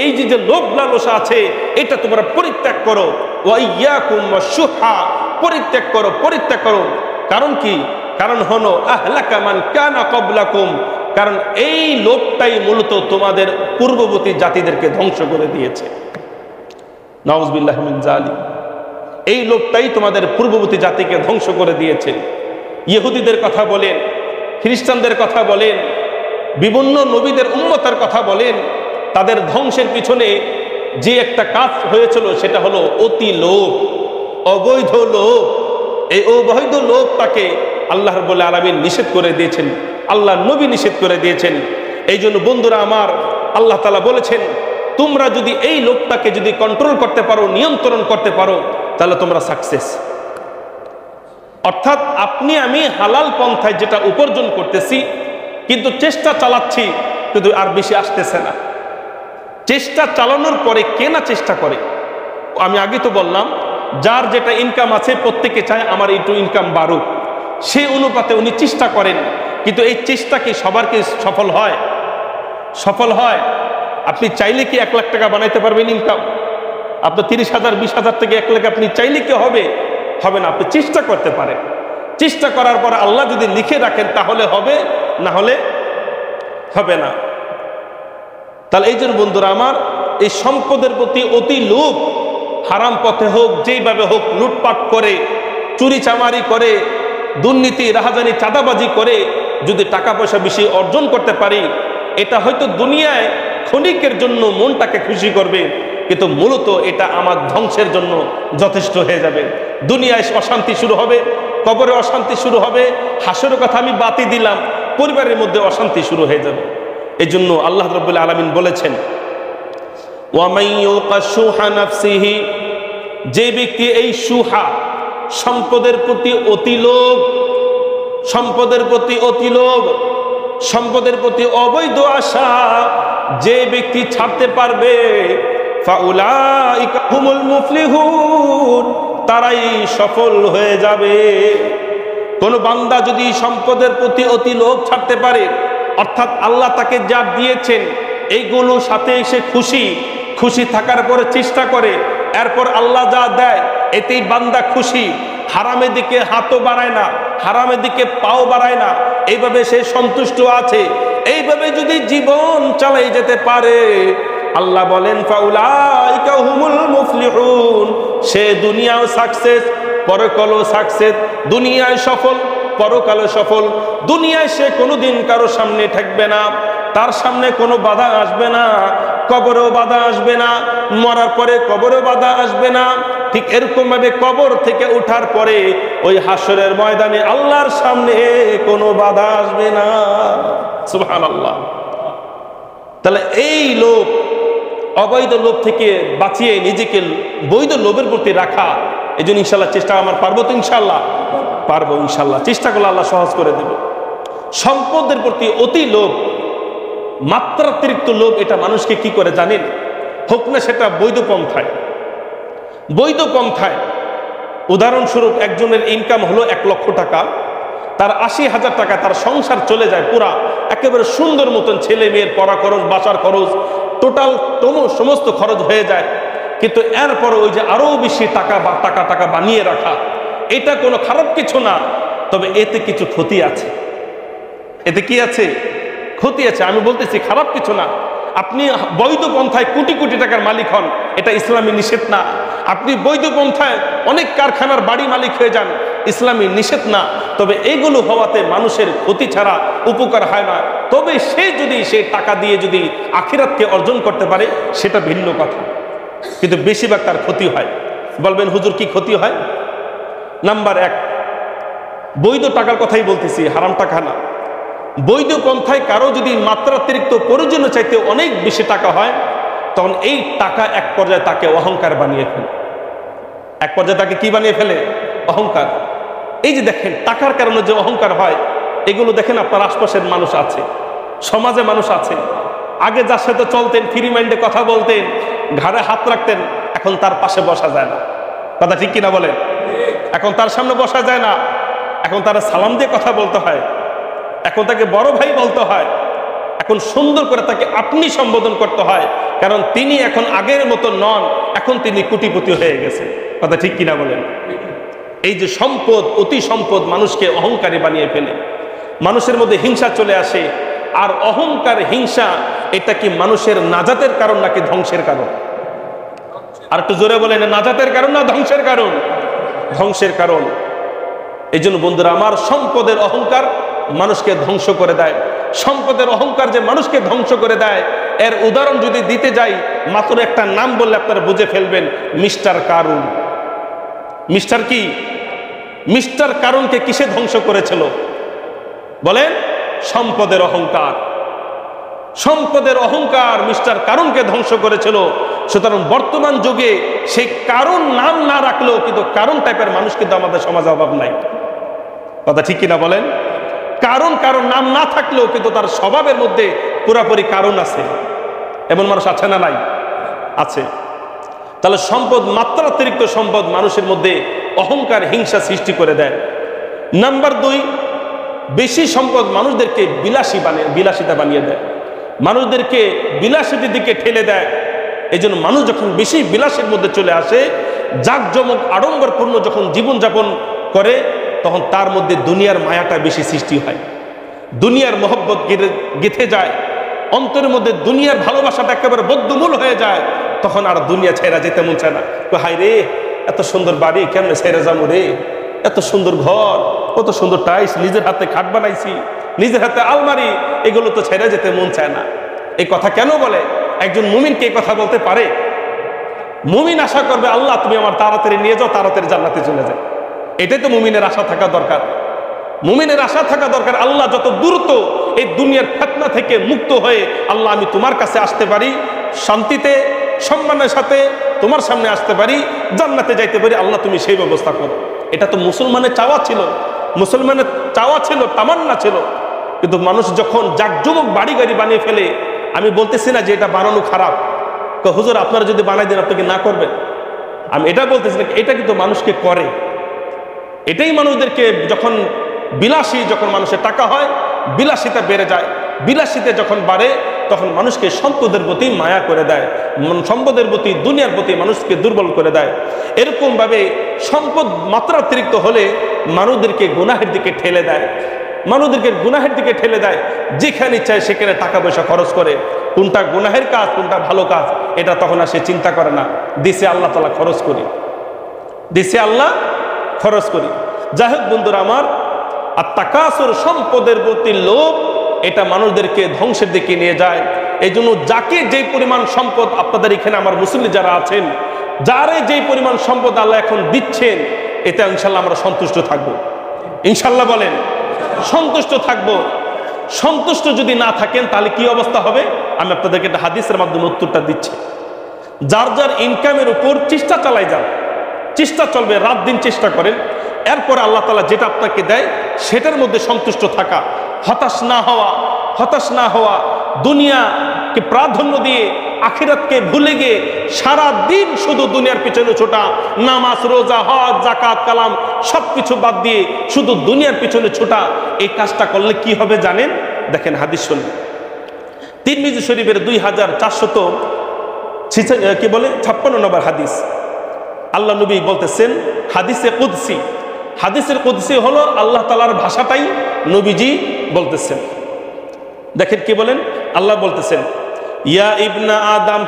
এই যে লোভ লালসা আছে, এটা তোমরা পরিত্যাগ করো। ওয়া ইয়াকুম আশ-শুহা, পরিত্যাগ করো, পরিত্যাগ করো। কারণ কি? কারণ হলো আহলাকা মান কানা ক্বাবলাকুম, কারণ এই লোভটাই মূলত তোমাদের পূর্ববর্তী জাতিদেরকে ধ্বংস করে দিয়েছে। নাউযুবিল্লাহি মিন যালিক, এই লোভটাই তোমাদের পূর্ববর্তী জাতিকে ধ্বংস করে দিয়েছে। ইহুদিদের কথা বলেন, খ্রিস্টানদের কথা বলেন, বিভিন্ন নবীদের উম্মতের কথা বলেন, তাদের ধ্বংসের পিছনে যে একটা কাজ হয়েছিল সেটা হলো অতি লোভ, অবৈধ লোভ। এই অবৈধ লোভটাকে আল্লাহ রাব্বুল আলামিন নিষেধ করে দিয়েছেন, আল্লাহ নবী নিষেধ করে দিয়েছেন। এই জন্য বন্ধুরা আমার, আল্লাহ তাআলা বলেছেন তোমরা যদি এই লোভটাকে যদি কন্ট্রোল করতে পারো, নিয়ন্ত্রণ করতে পারো, তাহলে তোমরা সাকসেস। অর্থাৎ আপনি আমি হালাল পন্থায় যেটা উপার্জন করতেছি, কিন্তু চেষ্টা চালাচ্ছি, কিন্তু আর বেশি আসতেছে না। চেষ্টা চালানোর পরে কে না চেষ্টা করে? আমি আগে তো বললাম, যার যেটা ইনকাম আছে প্রত্যেকে চায় আমার একটু ইনকাম বাড়ুক, সেই অনুপাতে উনি চেষ্টা করেন, কিন্তু এই চেষ্টা কি সবার কি সফল হয়? সফল হয়? আপনি চাইলে কি 1 লাখ টাকা বানাইতে পারবেন ইনকাম? আপনার 30,000 20,000 থেকে 1 লাখ আপনি চাইলে কি হবে? হবে না। আপনি চেষ্টা করতে পারেন, চেষ্টা করার পর আল্লাহ যদি লিখে রাখেন তাহলে হবে, না হলে হবে না। তাহলে এই জন্য বন্ধুরা আমার, এই সম্পদের প্রতি অতি লোভ, হারাম পথে হোক যেইভাবে হোক, লুটপাট করে, চুরি চামারি করে, দুর্নীতি রাহাজানি চাঁদাবাজি করে যদি টাকা পয়সা বেশি অর্জন করতে পারি, এটা হয়তো দুনিয়ায় ক্ষণিকের জন্য মনটাকে খুশি করবে, কিন্তু মূলত এটা আমার ধ্বংসের জন্য যথেষ্ট হয়ে যাবে। দুনিয়ায় অশান্তি শুরু হবে, কবরে অশান্তি শুরু হবে, হাসরের কথা আমি বাতি দিলাম, পরিবারের মধ্যে অশান্তি শুরু হয়ে যাবে। এই জন্য আল্লাহ রাব্বুল আলামিন বলেছেন, ওয়া মান ইউকা শুহা নাফসিহি, যে ব্যক্তি এই শুহা সম্পদের প্রতি অতি লোভ, সম্পদের প্রতি অতি লোভ, সম্পদের প্রতি অবৈধ আশা যে ব্যক্তি ছাড়তে পারবে, ফাউলাইকা হুমুল মুফলিহুন, তারাই সফল হয়ে যাবে। কোন বান্দা যদি সম্পদের প্রতি অতি লোভ ছাড়তে পারে, অর্থাৎ আল্লাহ তাকে যা দিয়েছেন এইগুলোর সাথে সে খুশি, খুশি থাকার পরে চেষ্টা করে, এরপর আল্লাহ যা দেয় এতেই বান্দা খুশি, হারামের দিকে হাতও বাড়ায় না, হারামের দিকে পাও বাড়ায় না, এইভাবে সে সন্তুষ্ট আছে। এইভাবে যদি জীবন চালাই যেতে পারে, আল্লাহ বলেন ফাউলাইকা হুমুল মুফলিহুন, সে দুনিয়াও সাকসেস, পরকালও সাকসেস। দুনিয়ায় সফল, পরকালে সফল। দুনিয়ায় সে কোনোদিন কারো সামনে ঠেকবে না, তার সামনে কোনো বাধা আসবে না, কবরেও বাধা আসবে না, মরার পরে কবরেও বাধা আসবে না। ঠিক এরকম ভাবে কবর থেকে ওঠার পরে ওই হাসরের ময়দানে আল্লাহর সামনে কোনো বাধা আসবে না। সুবহানাল্লাহ। তাহলে এই লোভ, অবৈধ লোভ থেকে বাঁচিয়ে নিজেকে বৈধ লোভের প্রতি রাখা, এই জন্য ইনশাল্লাহ চেষ্টা আমার পারবো তো? ইনশাল্লাহ পারবো, ইনশাল্লাহ চেষ্টা করলে আল্লাহ সহজ করে দেবে। সম্পদের প্রতি অতি লোভ, মাত্রাতিরিক্ত লোভ, এটা মানুষকে কি করে জানেন? হোক না সেটা বৈধ পন্থায়, বৈধ পন্থায়। উদাহরণস্বরূপ একজনের ইনকাম হলো 1 লক্ষ টাকা, তার ৮০,০০০ টাকা তার সংসার চলে যায় পুরা একেবারে সুন্দর মতন, ছেলে মেয়ের পড়া খরচ, বাসার খরচ, টোটাল সমস্ত খরচ হয়ে যায়। কিন্তু এরপর ওই যে আরো বেশি টাকা বা টাকা বানিয়ে রাখা, এটা কোনো খারাপ কিছু না, তবে এতে কিছু ক্ষতি আছে। এতে কি আছে? ক্ষতি আছে। আমি বলতেছি খারাপ কিছু না। আপনি বৈধ পন্থায় কোটি কোটি টাকার মালিক হন, এটা ইসলামী নিষেধ না। আপনি বৈধ পন্থায় অনেক কারখানার বাড়ি মালিক হয়ে যান, ইসলামী নিষেধ না। তবে এগুলো হওয়াতে মানুষের ক্ষতি ছাড়া উপকার হয় না। তবে সে যদি সেই টাকা দিয়ে যদি আখিরাতকে অর্জন করতে পারে সেটা ভিন্ন কথা, কিন্তু বেশিরভাগ তার ক্ষতি হয়। বলবেন হুজুর কি ক্ষতি হয়? নাম্বার 1, বৈধ টাকার কথাই বলতেছি, হারাম টাকা না। বৈধ পন্থায় কারো যদি মাত্রাতিরিক্ত প্রয়োজনের চাইতে অনেক বেশি টাকা হয়, তখন এই টাকা এক পর্যায়ে তাকে অহংকার বানিয়ে ফেলে। এক পর্যায়ে তাকে কি বানিয়ে ফেলে? অহংকার। এই যে দেখেন টাকার কারণে যে অহংকার হয়, এগুলো দেখেন আপনার আশপাশের মানুষ আছে, সমাজে মানুষ আছে। আগে যার সাথে চলতেন, ফ্রি মাইন্ডে কথা বলতেন, ঘাড়ে হাত রাখতেন, এখন তার পাশে বসা যায় না। কথা ঠিক কিনা বলেন? এখন তার সামনে বসা যায় না, এখন তারা সালাম দিয়ে কথা বলতে হয়, এখন তাকে বড় ভাই বলতে হয়, এখন সুন্দর করে তাকে আপনি সম্বোধন করতে হয়, কারণ তিনি এখন আগের মতো নন, এখন তিনি কোটিপতি হয়ে গেছে। কথা ঠিক কিনা বলেন? এই যে সম্পদ, অতি সম্পদ মানুষকে অহংকারী বানিয়ে ফেলে, মানুষের মধ্যে হিংসা চলে আসে। আর অহংকার, হিংসা, এটা কি মানুষের নাজাতের কারণ নাকি ধ্বংসের কারণ? আর একটু জোরে বলেন, নাজাতের কারণ না ধ্বংসের কারণ? ধ্বংসের কারণ। এই জন্য বন্ধুরা আমার, সম্পদের অহংকার মানুষকে ধ্বংস করে দেয়। সম্পদের অহংকার যে মানুষকে ধ্বংস করে দেয়, এর উদাহরণ যদি দিতে যাই, মাত্র একটা নাম বললে আপনারা বুঝে ফেলবেন, মিস্টার কারুন। মিস্টার কি? মিস্টার কারুনকে কিসে ধ্বংস করেছিল বলেন? সম্পদের অহংকার। সম্পদের অহংকার মিস্টার কারুনকে ধ্বংস করেছিল। সুতরাং বর্তমান যুগে সেই কারুন নাম না রাখলেও কিন্তু কারুন টাইপের মানুষ কিন্তু আমাদের সমাজে অভাব নাই। কথা ঠিক কিনা বলেন? কারণ নাম না থাকলেও কিন্তু তার স্বভাবের মধ্যে পুরাপুরি কারণ আছে। এমন মানুষ আছে না নাই? আছে। তাহলে সম্পদ, মাত্রাতিরিক্ত সম্পদ মানুষের মধ্যে অহংকার, হিংসা সৃষ্টি করে দেয়। নাম্বার 2, বেশি সম্পদ মানুষদেরকে বিলাসিতা বানিয়ে দেয়, মানুষদেরকে বিলাসিতার দিকে ঠেলে দেয়। এই জন্য মানুষ যখন বেশি বিলাসের মধ্যে চলে আসে, জাঁকজমক আড়ম্বরপূর্ণ যখন জীবনযাপন করে, তখন তার মধ্যে দুনিয়ার মায়াটা বেশি সৃষ্টি হয়, দুনিয়ার মহব্বত গেঁথে যায়, অন্তরের মধ্যে দুনিয়ার ভালোবাসাটা একেবারে বদ্ধমূল হয়ে যায়। তখন আর দুনিয়া ছেড়া যেতে মন চায় না। হাই রে, এত সুন্দর বাড়ি কেমনে ছেড়ে যাবো রে, এত সুন্দর ঘর, কত সুন্দর টাইলস, নিজের হাতে খাট বানাইছি, নিজের হাতে আলমারি, এগুলো তো ছেড়ে যেতে মন চায় না। এই কথা কেন বলে? একজন মুমিনকে এই কথা বলতে পারে? মুমিন আশা করবে আল্লাহ তুমি আমার তাড়াতাড়ি নিয়ে যাও, তাড়াতাড়ি জান্নাতে চলে যায়। এটাই তো মুমিনের আশা থাকা দরকার। মুমিনের আশা থাকা দরকার, আল্লাহ যত দ্রুত এই দুনিয়ার ফিতনা থেকে মুক্ত হয়ে আল্লাহ আমি তোমার কাছে আসতে পারি, শান্তিতে সম্মানের সাথে তোমার সামনে আসতে পারি, জান্নাতে যাইতে পারি, আল্লাহ তুমি সেই ব্যবস্থা করো। এটা তো মুসলমানের চাওয়া ছিল, মুসলমানের চাওয়া ছিল, তামান্না ছিল। কিন্তু মানুষ যখন জাকজমক বাড়ি গাড়ি বানিয়ে ফেলে, আমি বলতেছি না যে এটা বানানো খারাপ, হুজুর আপনারা যদি বানাই দেন আপনাকে না করবেন, আমি এটা বলতেছি না, এটা কিন্তু মানুষকে করে। এটাই মানুষদেরকে যখন যখন মানুষের টাকা হয়, বিলাসিতা বেড়ে যায়, বিলাসিতা যখন বাড়ে তখন মানুষকে সম্পদের প্রতি মায়া করে দেয়, সম্পদের প্রতি, দুনিয়ার প্রতি মানুষকে দুর্বল করে দেয়। এরকম ভাবে সম্পদ মাত্রাতিরিক্ত হলে মানুষদেরকে গুনাহের দিকে ঠেলে দেয়, মানুষদেরকে গুনাহের দিকে ঠেলে দেয়। যেখানে চায় সেখানে টাকা পয়সা খরচ করে, কোনটা গুনাহের কাজ কোনটা ভালো কাজ এটা তখন আর সে চিন্তা করে না, দিছে আল্লাহ তাআলা খরচ করি, দিছে আল্লাহ খরচ করি। যাই হোক বন্ধুরা আমার, আর তাকাসুর, সম্পদের প্রতি লোভ, এটা মানুষদেরকে ধ্বংসের দিকে নিয়ে যায়। এই জন্য যাকে যেই পরিমাণ সম্পদ, আপনাদের এখানে আমার মুসলিম যারা আছেন, যারে যেই পরিমাণ সম্পদ আল্লাহ এখন দিচ্ছেন, এতে ইনশাল্লাহ আমরা সন্তুষ্ট থাকবো। ইনশাল্লাহ বলেন, সন্তুষ্ট থাকবো। সন্তুষ্ট যদি না থাকেন তাহলে কি অবস্থা হবে? আমি আপনাদেরকে একটা হাদিসের মাধ্যমে উত্তরটা দিচ্ছি। যার যার ইনকামের উপর চেষ্টা চালাই যান, চেষ্টা চলবে, রাত দিন চেষ্টা করেন। এরপরে আল্লাহ তাআলা যেটা আপনাকে দেয় সেটার মধ্যে সন্তুষ্ট থাকা, হতাশ না হওয়া, দুনিয়াকে প্রাধান্য দিয়ে আখিরাতকে ভুলে গিয়ে সারা দিন শুধু দুনিয়ার পিছনে ছোটা, নামাজ রোজা হজ জাকাত কালাম সবকিছু বাদ দিয়ে শুধু দুনিয়ার পিছনে ছোটা, এই কাজটা করলে কি হবে জানেন? দেখেন হাদিস শুনুন। তিরমিজি শরীফের 2656 নম্বর হাদিস। আল্লাহ নবী বলতেছেন হাদিসে কুদসি, হাদিসের কুদসি হলো আল্লাহ তাআলার ভাষাটাই নবীজি বলতেছেন। দেখেন কি বলেন, আল্লাহ বলতেছেন ইয়া ইবনা আদম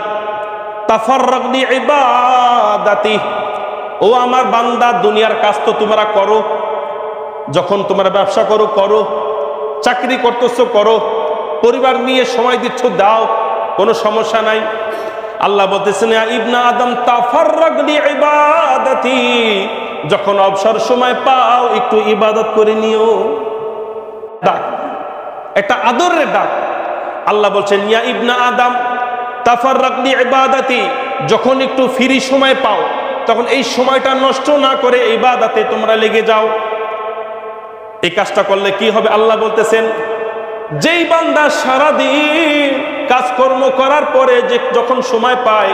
তাফাররাক লিইবাদাতি, ও আমার বান্দা দুনিয়ার কাজ তো তোমরা করো, যখন তোমরা ব্যবসা করো করো, চাকরি করতেছো করো, পরিবার নিয়ে সময় দিচ্ছ দাও, কোনো সমস্যা নাই। আল্লাহ বলতেছেন ইয়া ইবনা আদম তাফাররাক লিইবাদাতি, যখন অবসর সময় পাও একটু ইবাদত করে নিও। ডাক, একটা আদরের ডাক। আল্লাহ বলছেন ইয়া ইবনা আদম তাফাররাক লিইবাদাতি, যখন একটু ফ্রি সময় পাও তখন এই সময়টা নষ্ট না করে ইবাদতে তোমরা লেগে যাও। এই কাজটা করলে কি হবে? আল্লাহ বলতেছেন যেই বান্দা সারাদিন কাজকর্ম করার পরে যে যখন সময় পায়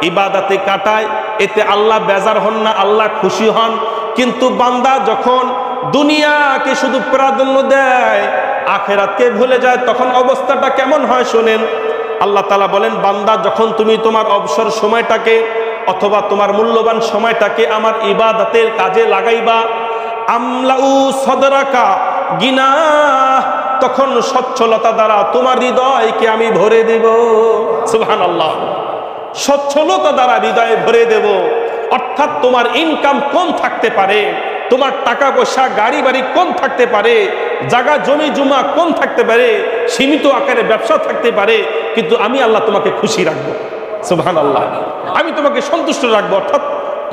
ইবাদতে কাটায়, এতে আল্লাহ বেজার হন না, আল্লাহ খুশি হন। কিন্তু বান্দা যখন দুনিয়াকে শুধু প্রাধান্য দেয়, আখিরাতকে ভুলে যায়, তখন অবস্থাটা কেমন হয় শোনেন। আল্লাহ তাআলা বলেন বান্দা যখন তুমি তোমার অবসর সময়টাকে অথবা তোমার মূল্যবান সময়টাকে আমার ইবাদতের কাজে লাগাইবা, আমলাউ সদরাকা গিনা, তখন সচ্ছলতা দ্বারা তোমার হৃদয়কে আমি ভরে দেব। সুবহানাল্লাহ, সচ্ছলতা দ্বারা হৃদয়ে ভরে দেব। অর্থাৎ তোমার ইনকাম কম থাকতে পারে, তোমার টাকা পয়সা গাড়ি বাড়ি কম থাকতে পারে, জায়গা জমি জমা কম থাকতে পারে, সীমিত আকারে ব্যবসা থাকতে পারে, কিন্তু আমি আল্লাহ তোমাকে খুশি রাখবো। সুবহানাল্লাহ, আমি তোমাকে সন্তুষ্ট রাখবো। অর্থাৎ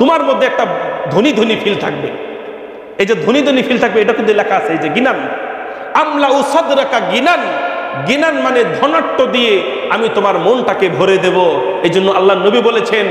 তোমার মধ্যে একটা ধনী ধনী ফিল থাকবে। এই যে ধনী ধনী ফিল থাকবে এটা কিন্তু লেখা আছে, এই যে গিনান, আমলা ও সদরাকা গিনান, গিনান মানে ধনাট্য দিয়ে আমি তোমার মনটাকে ভরে দেব। এই জন্য আল্লাহ নবী বলেছেন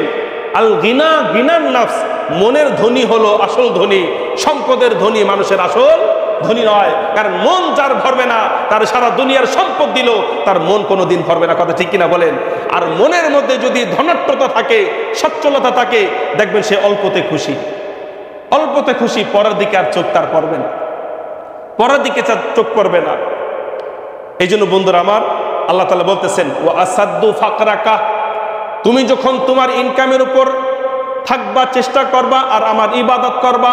আল গিনা গিনান নাফস, মনের ধনী হলো আসল ধনী, সম্পদের ধনী মানুষের আসল ধনী নয়। কারণ মন যার ভরবে না, তার সারা দুনিয়ার সম্পদ দিল তার মন কোনোদিন ভরবে না। কথা ঠিক কিনা বলেন? আর মনের মধ্যে যদি ধনাট্যতা থাকে, সচ্ছলতা থাকে, দেখবেন সে অল্পতে খুশি, অল্পতে খুশি, পরের দিকে আর চোখ তার পড়বে না, পরের দিকে চোখ পড়বে না। এই জন্য বন্ধুরা আমার, আল্লাহ তাআলা বলতেছেন ওয়া আসাদ্দু ফাকরাকা, তুমি যখন তোমার ইনকামের উপর থাকবা, চেষ্টা করবা আর আমার ইবাদত করবা,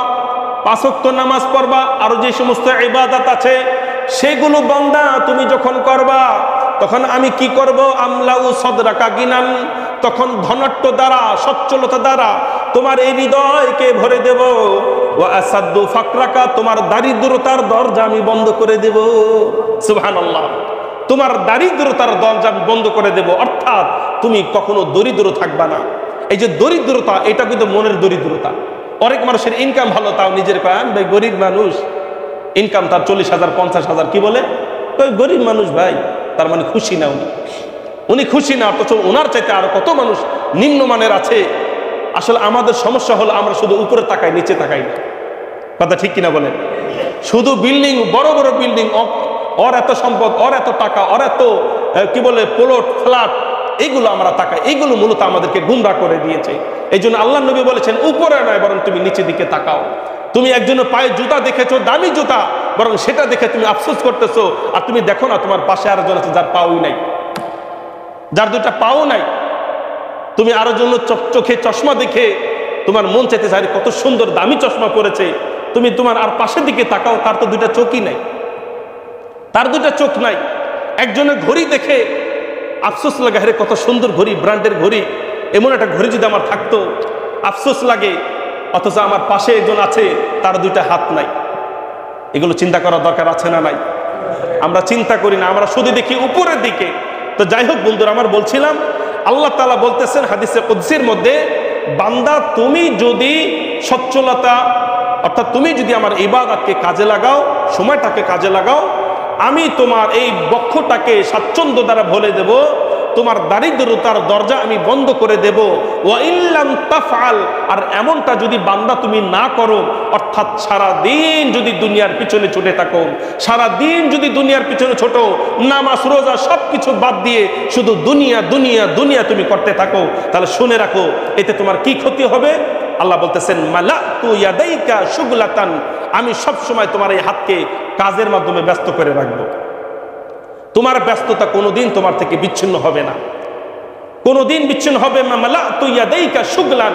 5 ওয়াক্ত নামাজ পড়বা, আরো যে সমস্ত ইবাদত আছে সেগুলো বান্দা তুমি যখন করবা, তখন আমি কি করব? আমলাউ সদরাকা গিনান, তখন ধনাট্য দ্বারা, সচ্ছলতা দ্বারা তোমার এই হৃদয়কে ভরে দেব। ওয়া আসাদ্দু ফাকরাকা, তোমার দারিদ্রতার দরজা আমি বন্ধ করে দেব। সুবহানাল্লাহ, তোমার দারিদ্রতার দরজা আমি বন্ধ করে দেব। অর্থাৎ তুমি কখনো দরিদ্র থাকবা না। এই যে দরিদ্রতা, এটা কিন্তু মনের দরিদ্রতা। অনেক মানুষের ইনকাম ভালো, তাও নিজের পায় ভাই গরিব মানুষ, ইনকাম তার 40,000 50,000, কি বলে গরিব মানুষ ভাই, তার মানে খুশি না উনি খুশি না। অথচ ওনার চাইতে আরো কত মানুষ নিম্নমানের আছে। আসলে আমাদের সমস্যা হলো আমরা শুধু উপরে তাকাই, নিচে তাকাই না। কথা ঠিক কিনা বলেন? শুধু বিল্ডিং, বড় বড় বিল্ডিং, ওর এত সম্পদ, ওর এত টাকা, ওর এত কি বলে প্লট ফ্ল্যাট, এইগুলো আমরা তাকাই। এইগুলো মূলত আমাদেরকে গুমরা করে দিয়েছে। এই জন্য আল্লাহ নবী বলেছেন উপরে নয়, বরং তুমি নিচের দিকে তাকাও। তুমি একজনের পায়ে জুতা দেখেছো, দামি জুতা, বরং সেটা দেখে তুমি আফসোস করতেছো। আর তুমি দেখো না তোমার পাশে আরেকজন আছে যার পাওই নাই, যার 2টা পাও নাই। তুমি আরো জন্য চোখে চশমা দেখে তোমার মন চাইতে চাই কত সুন্দর দামি চশমা পরেছে, তুমি তোমার আর পাশের দিকে তাকাও, তার তো 2টা চোখই নাই, তার 2টা চোখ নাই। একজনের ঘড়ি দেখে আফসোস লাগে, আরে কত সুন্দর ঘড়ি, ব্র্যান্ডের ঘড়ি, এমন একটা ঘড়ি যদি আমার থাকতো, আফসোস লাগে। অথচ আমার পাশে একজন আছে, তার 2টা হাত নাই। এগুলো চিন্তা করার দরকার আছে না নাই? আমরা চিন্তা করি না, আমরা শুধু দেখি উপরের দিকে। তো যাই হোক বন্ধুরা, আমার বলছিলাম আল্লাহ তাআলা বলতেছেন হাদিসে কুদসির মধ্যে, বান্দা তুমি যদি সচ্ছলতা, অর্থাৎ তুমি যদি আমার ইবাদতকে কাজে লাগাও, সময়টাকে কাজে লাগাও, আমি তোমার এই বক্ষটাকে স্বাচ্ছন্দ্য দ্বারা ভরে দেব। তোমার দারিদ্রতার দরজা আমি বন্ধ করে দেব। ওয়া ইল্লাম তাফআল, আর এমনটা যদি বান্দা তুমি না করো, অর্থাৎ সারা দিন যদি দুনিয়ার পিছনে ছুটে থাকো, সারা দিন যদি দুনিয়ার পিছনে ছোটো, নামাজ রোজা সবকিছু বাদ দিয়ে শুধু দুনিয়া দুনিয়া দুনিয়া তুমি করতে থাকো, তাহলে শুনে রাখো এতে তোমার কি ক্ষতি হবে। আল্লাহ বলতেছেন মালাতু ইয়াদাইকা শুগলাতান, আমি সব সময় তোমার এই হাতকে কাজের মাধ্যমে ব্যস্ত করে রাখবো। তোমার ব্যস্ততা কোনোদিন তোমার থেকে বিচ্ছিন্ন হবে না, কোনোদিন বিচ্ছিন্ন হবে না। মালাতু ইয়াদাইকা শুগলান,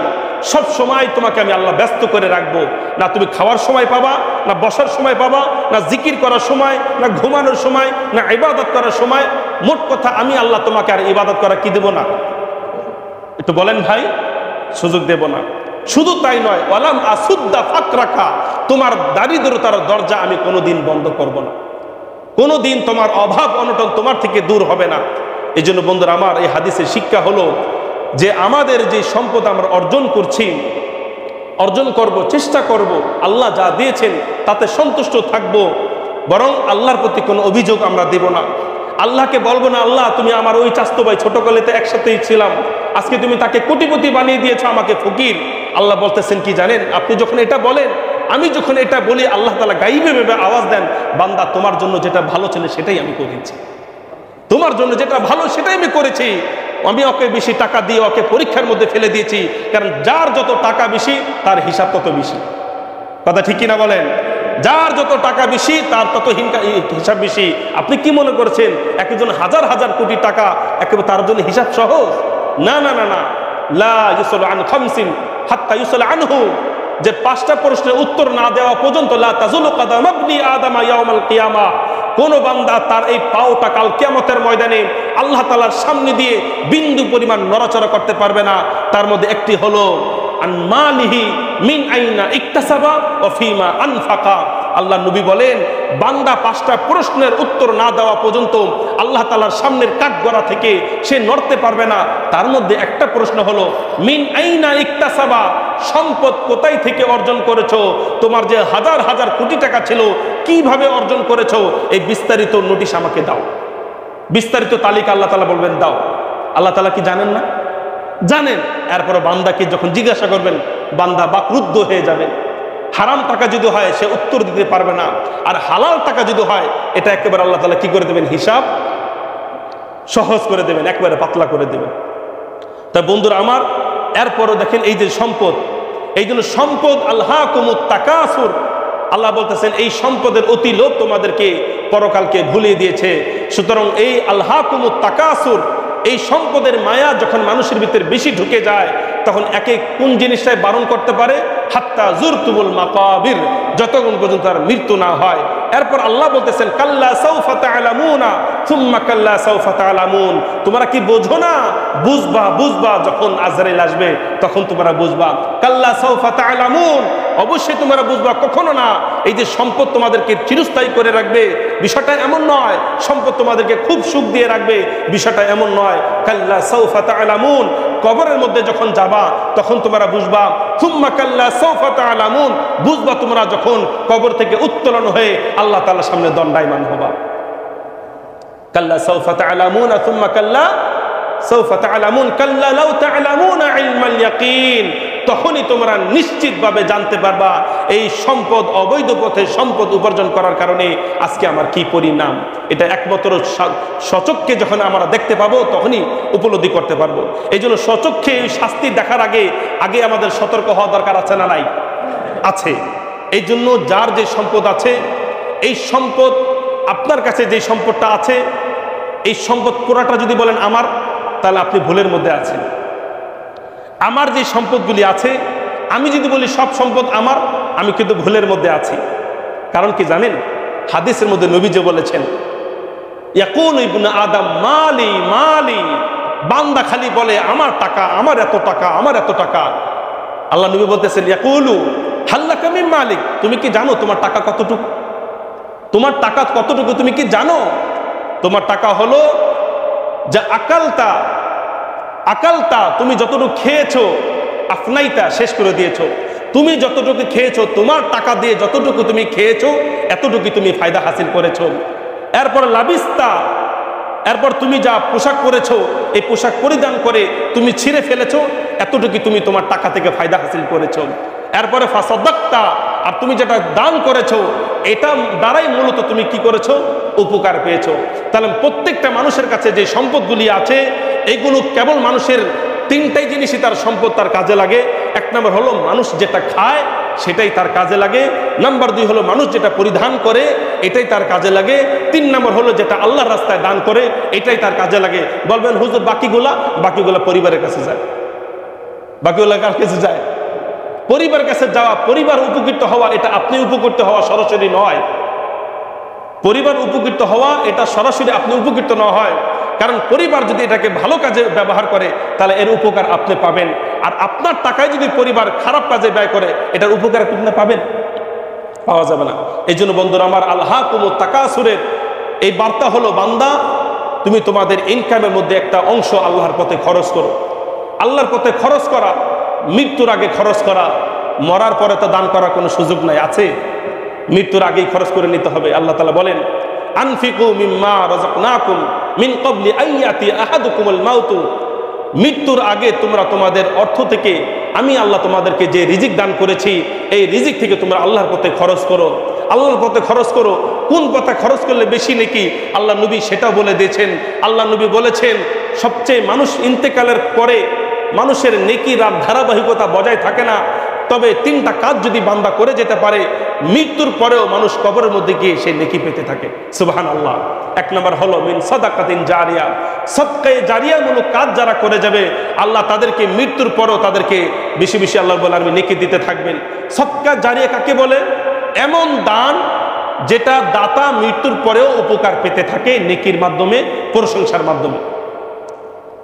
সব সময় তোমাকে আমি আল্লাহ ব্যস্ত করে রাখবো। না তুমি খাওয়ার সময় পাবা, না বসার সময় পাবা, না জিকির করার সময়, না ঘুমানোর সময়, না ইবাদত করার সময়। মোট কথা আমি আল্লাহ তোমাকে আর ইবাদত করা কি দেব না? একটু বলেন ভাই, সুযোগ দেব না। শুধু তাই নয়, ওয়ালাম আসুদ্দা ফাকরাকা, তোমার দারিদ্রতার দরজা আমি কোনোদিন বন্ধ করব না, কোনোদিন তোমার অভাব অনটন তোমার থেকে দূর হবে না। এই জন্য বন্ধুরা আমার, এই হাদিসের শিক্ষা হলো যে আমাদের যে সম্পদ আমরা অর্জন করছি, অর্জন করব, চেষ্টা করব, আল্লাহ যা দিয়েছেন তাতে সন্তুষ্ট থাকব, বরং আল্লাহর প্রতি কোনো অভিযোগ আমরা দেব না। আল্লাহকে বলবো না আল্লাহ তুমি আমার ওই চাস্তো ভাই ছোটকালেতে একসাথেই ছিলাম, আজকে তুমি তাকে কোটিপতি বানিয়ে দিয়েছো, আমাকে ফকির। আল্লাহ বলতেছেন কি জানেন, আপনি যখন এটা বলেন, আমি যখন এটা বলি, আল্লাহ তাআলা গাইবে ভেবে আওয়াজ দেন, বান্দা তোমার জন্য যেটা ভালো ছিল সেটাই আমি করেছি, তোমার জন্য যেটা ভালো সেটাই আমি করেছি। আমি ওকে বেশি টাকা দিয়ে ওকে পরীক্ষার মধ্যে ফেলে দিয়েছি, কারণ যার যত টাকা বেশি তার হিসাব তত বেশি। কথা ঠিক কিনা বলেন? যার যত টাকা বেশি তার তত হিসাব বেশি। আপনি কি মনে করছেন একজন হাজার হাজার কোটি টাকা একেবারে তার জন্য হিসাব সহজ? না না না না, লা ইউসালু আন খামসিন হাত্তা ইউসাল আনহু, যে 5টা প্রশ্নের উত্তর না দেওয়া পর্যন্ত লা তাজুলু কদাম ইবনি আদম ইয়াউমাল কিয়ামা, কোন বান্দা তার এই পাওটা কাল কিয়ামতের ময়দানে আল্লাহ তাআলার সামনে দিয়ে বিন্দু পরিমাণ নড়াচড়া করতে পারবে না। তার মধ্যে একটি হলো আন মালিহি মিন আইনা ইকতাসাবা ওয়া ফিমা আনফাকা। আল্লাহ নবী বলেন, বান্দা 5টা প্রশ্নের উত্তর না দেওয়া পর্যন্ত আল্লাহ তাআলার সামনের কাঠগড়া থেকে সে নড়তে পারবে না। তার মধ্যে একটা প্রশ্ন হলো মিন আইনা ইকতাসাবা, সম্পদ কোথায় থেকে অর্জন করেছো? তোমার যে হাজার হাজার কোটি টাকা ছিল কিভাবে অর্জন করেছো? এই বিস্তারিত নোটিশ আমাকে দাও, বিস্তারিত তালিকা আল্লাহ তাআলা বলবেন দাও। আল্লাহ তাআলা কি জানেন না? জানেন। এরপরে বান্দাকে যখন জিজ্ঞাসা করবেন, বান্দা বাকরুদ্ধ হয়ে যাবে। হারাম টাকা যদি হয় সে উত্তর দিতে পারবে না, আর হালাল টাকা যদি হয় এটা একেবারে আল্লাহ তাআলা কি করে দেবেন? হিসাব সহজ করে দেবেন, একেবারে পাতলা করে দেবেন। তাই বন্ধুরা আমার, এরপরও দেখেন এই যে সম্পদ, এই জন্য সম্পদ আলহাকুমুত তাকাসুর, আল্লাহ বলতেছেন এই সম্পদের অতি লোভ তোমাদেরকে পরকালকে ভুলিয়ে দিয়েছে। সুতরাং এই আলহাকুমুত তাকাসুর, এই সম্পদের মায়া যখন মানুষের ভিতরে বেশি ঢুকে যায়, তখন একে কোন জিনিসটাই বারণ করতে পারে? হাত্তা জুরতুমুল মাকাবির, যতক্ষণ পর্যন্ত তার মৃত্যু না হয়। এরপর আল্লাহ বলতেছেন কাল্লা সাউফা তা'লামুনা সুম্মা কাল্লা সাউফা তা'লামুন, তোমরা কি বোঝো না? বুঝবা, বুঝবা, যখন আজরাইল আসবে তখন তোমরা বুঝবা। কাল্লা সাউফা তা'লামুন, অবশ্যই তোমরা বুঝবা। কখনো না এই যে সম্পদ তোমাদেরকে চিরস্থায়ী করে রাখবে, বিষয়টা এমন নয়। সম্পদ তোমাদেরকে খুব সুখ দিয়ে রাখবে, বিষয়টা এমন নয়। কাল্লা সাউফা তা'লামুন, কবরের মধ্যে যখন যাবা তখন তোমরা বুঝবা। সুম্মা কাল্লা সাউফা তা'লামুন, বুঝবা তোমরা যখন কবর থেকে উত্তোলন হয়ে আল্লাহ তাআলার সামনে দণ্ডায়মান হবা। কাল্লা সাউফা তা'লামুন সুম্মা কাল্লা সাউফা তা'লামুন কাল্লা লাউ তা'লামুনা ইলমাল ইয়াকিন, তখনই তোমরা নিশ্চিতভাবে জানতে পারবা এই সম্পদ, অবৈধ পথে সম্পদ উপার্জন করার কারণে আজকে আমার কি পরিণাম। এটা একমাত্র স্বচক্ষে যখন আমরা দেখতে পাবো তখনই উপলব্ধি করতে পারবো। এই জন্য স্বচক্ষে এই শাস্তি দেখার আগে আগে আমাদের সতর্ক হওয়া দরকার আছে না নাই? আছে। এই জন্য যার যে সম্পদ আছে, এই সম্পদ আপনার কাছে যে সম্পদটা আছে, এই সম্পদ পুরাটা যদি বলেন আমার, তাহলে আপনি ভুলের মধ্যে আছেন। আমার যে সম্পদগুলি আছে, আমি যদি বলি সব সম্পদ আমার, আমি কিন্তু ভুলের মধ্যে আছি। কারণ কি জানেন? হাদিসের মধ্যে নবী যে বলেছেন, ইয়াকুলু ইবনু আদম মালি মালি, বান্দা খালি বলে আমার টাকা, আমার এত টাকা, আমার এত টাকা। আল্লাহ নবী বলতেছেন ইয়াকুলু হাল্লাকা মিন মালিক, তুমি কি জানো তোমার টাকা কতটুকু? তোমার টাকা কতটুকু তুমি কি জানো? তোমার টাকা হলো যা আকালতা, আকালতা তুমি যতটুকু খেয়েছো, আফনাইতা শেষ করে দিয়েছো। তুমি যতটুকু খেয়েছো, তোমার টাকা দিয়ে যতটুকু তুমি খেয়েছো, এতটুকু তুমি ফায়দা হাসিল করেছো। এরপর লাবিস্তা, এরপর তুমি যা পোশাক পরেছো এই পোশাক পরিধান করে তুমি ছিঁড়ে ফেলেছো, এতটুকু তুমি তোমার টাকা থেকে ফায়দা হাসিল করেছো। এরপরে ফাসাদাক্তা, আর তুমি যেটা দান করেছো এটা দ্বারাই মূলত তুমি কি করেছো, উপকার পেয়েছো। তাহলে প্রত্যেকটা মানুষের কাছে যে সম্পদগুলি আছে এইগুলো কেবল মানুষের তিনটাই জিনিসই তার সম্পদ তার কাজে লাগে। এক নম্বর হলো মানুষ যেটা খায় সেটাই তার কাজে লাগে, নাম্বার 2 হলো মানুষ যেটা পরিধান করে এটাই তার কাজে লাগে, 3 নম্বর হলো যেটা আল্লাহর রাস্তায় দান করে এটাই তার কাজে লাগে। বলবেন হুজুর বাকিগুলা পরিবারের কাছে যায়, বাকিগুলা কার কাছে যায়? পরিবারের কাছে যাওয়া, পরিবার উপকৃত হওয়া এটা আপনি উপকৃত হওয়া সরাসরি নয়। পরিবার উপকৃত হওয়া এটা সরাসরি আপনি উপকৃত না হয়, কারণ পরিবার যদি এটাকে ভালো কাজে ব্যবহার করে তাহলে এর উপকার আপনি পাবেন। আর আপনার টাকায় যদি পরিবার খারাপ কাজে ব্যয় করে এটার উপকার আপনি পাবেন? পাওয়া যাবে না। এই জন্য বন্ধুরা আমার, আলহাকুমুত তাকাসুরের এই বার্তা হলো, বান্দা তুমি তোমাদের ইনকামের মধ্যে একটা অংশ আল্লাহর পথে খরচ করো। আল্লাহর পথে খরচ করা, মৃত্যুর আগে খরচ করা, মরার পরে তো দান করার কোনো সুযোগ নাই, আছে? মৃত্যুর আগেই খরচ করে নিতে হবে। আল্লাহ তাআলা বলেন, আনফিকু মিম্মা রাযাকনাকুম মিন ক্বাবলি আন ইয়াতি আহাদুকুমুল মাউত, মৃত্যুর আগে তোমরা তোমাদের অর্থ থেকে আমি আল্লাহ তোমাদেরকে যে রিজিক দান করেছি এই রিজিক থেকে তোমরা আল্লাহর পথে খরচ করো। আল্লাহর পথে খরচ করো। কোন পথে খরচ করলে বেশি নেকি আল্লাহ নবী সেটা বলে দিয়েছেন। আল্লাহ নবী বলেছেন সবচেয়ে মানুষ ইন্তেকালের পরে মানুষের নেকির আর ধারাবাহিকতা বজায় থাকে না, তবে 3টা কাজ যদি বান্দা করে যেতে পারে মৃত্যুর পরেও মানুষ কবরের মধ্যে গিয়ে সেই নেকি পেতে থাকে। সুবহানাল্লাহ। 1 নম্বর হলো মিন সাদাকাতিন জারিয়া, সদকায়ে জারিয়ামূলক কাজ যারা করে যাবে আল্লাহ তাদেরকে মৃত্যুর পরেও তাদেরকে বেশি বেশি আল্লাহ রাব্বুল আলামিন নেকি দিতে থাকবেন। সদকা জারিয়া কাকে বলে? এমন দান যেটা দাতা মৃত্যুর পরেও উপকার পেতে থাকে নেকির মাধ্যমে, প্রশংসার মাধ্যমে।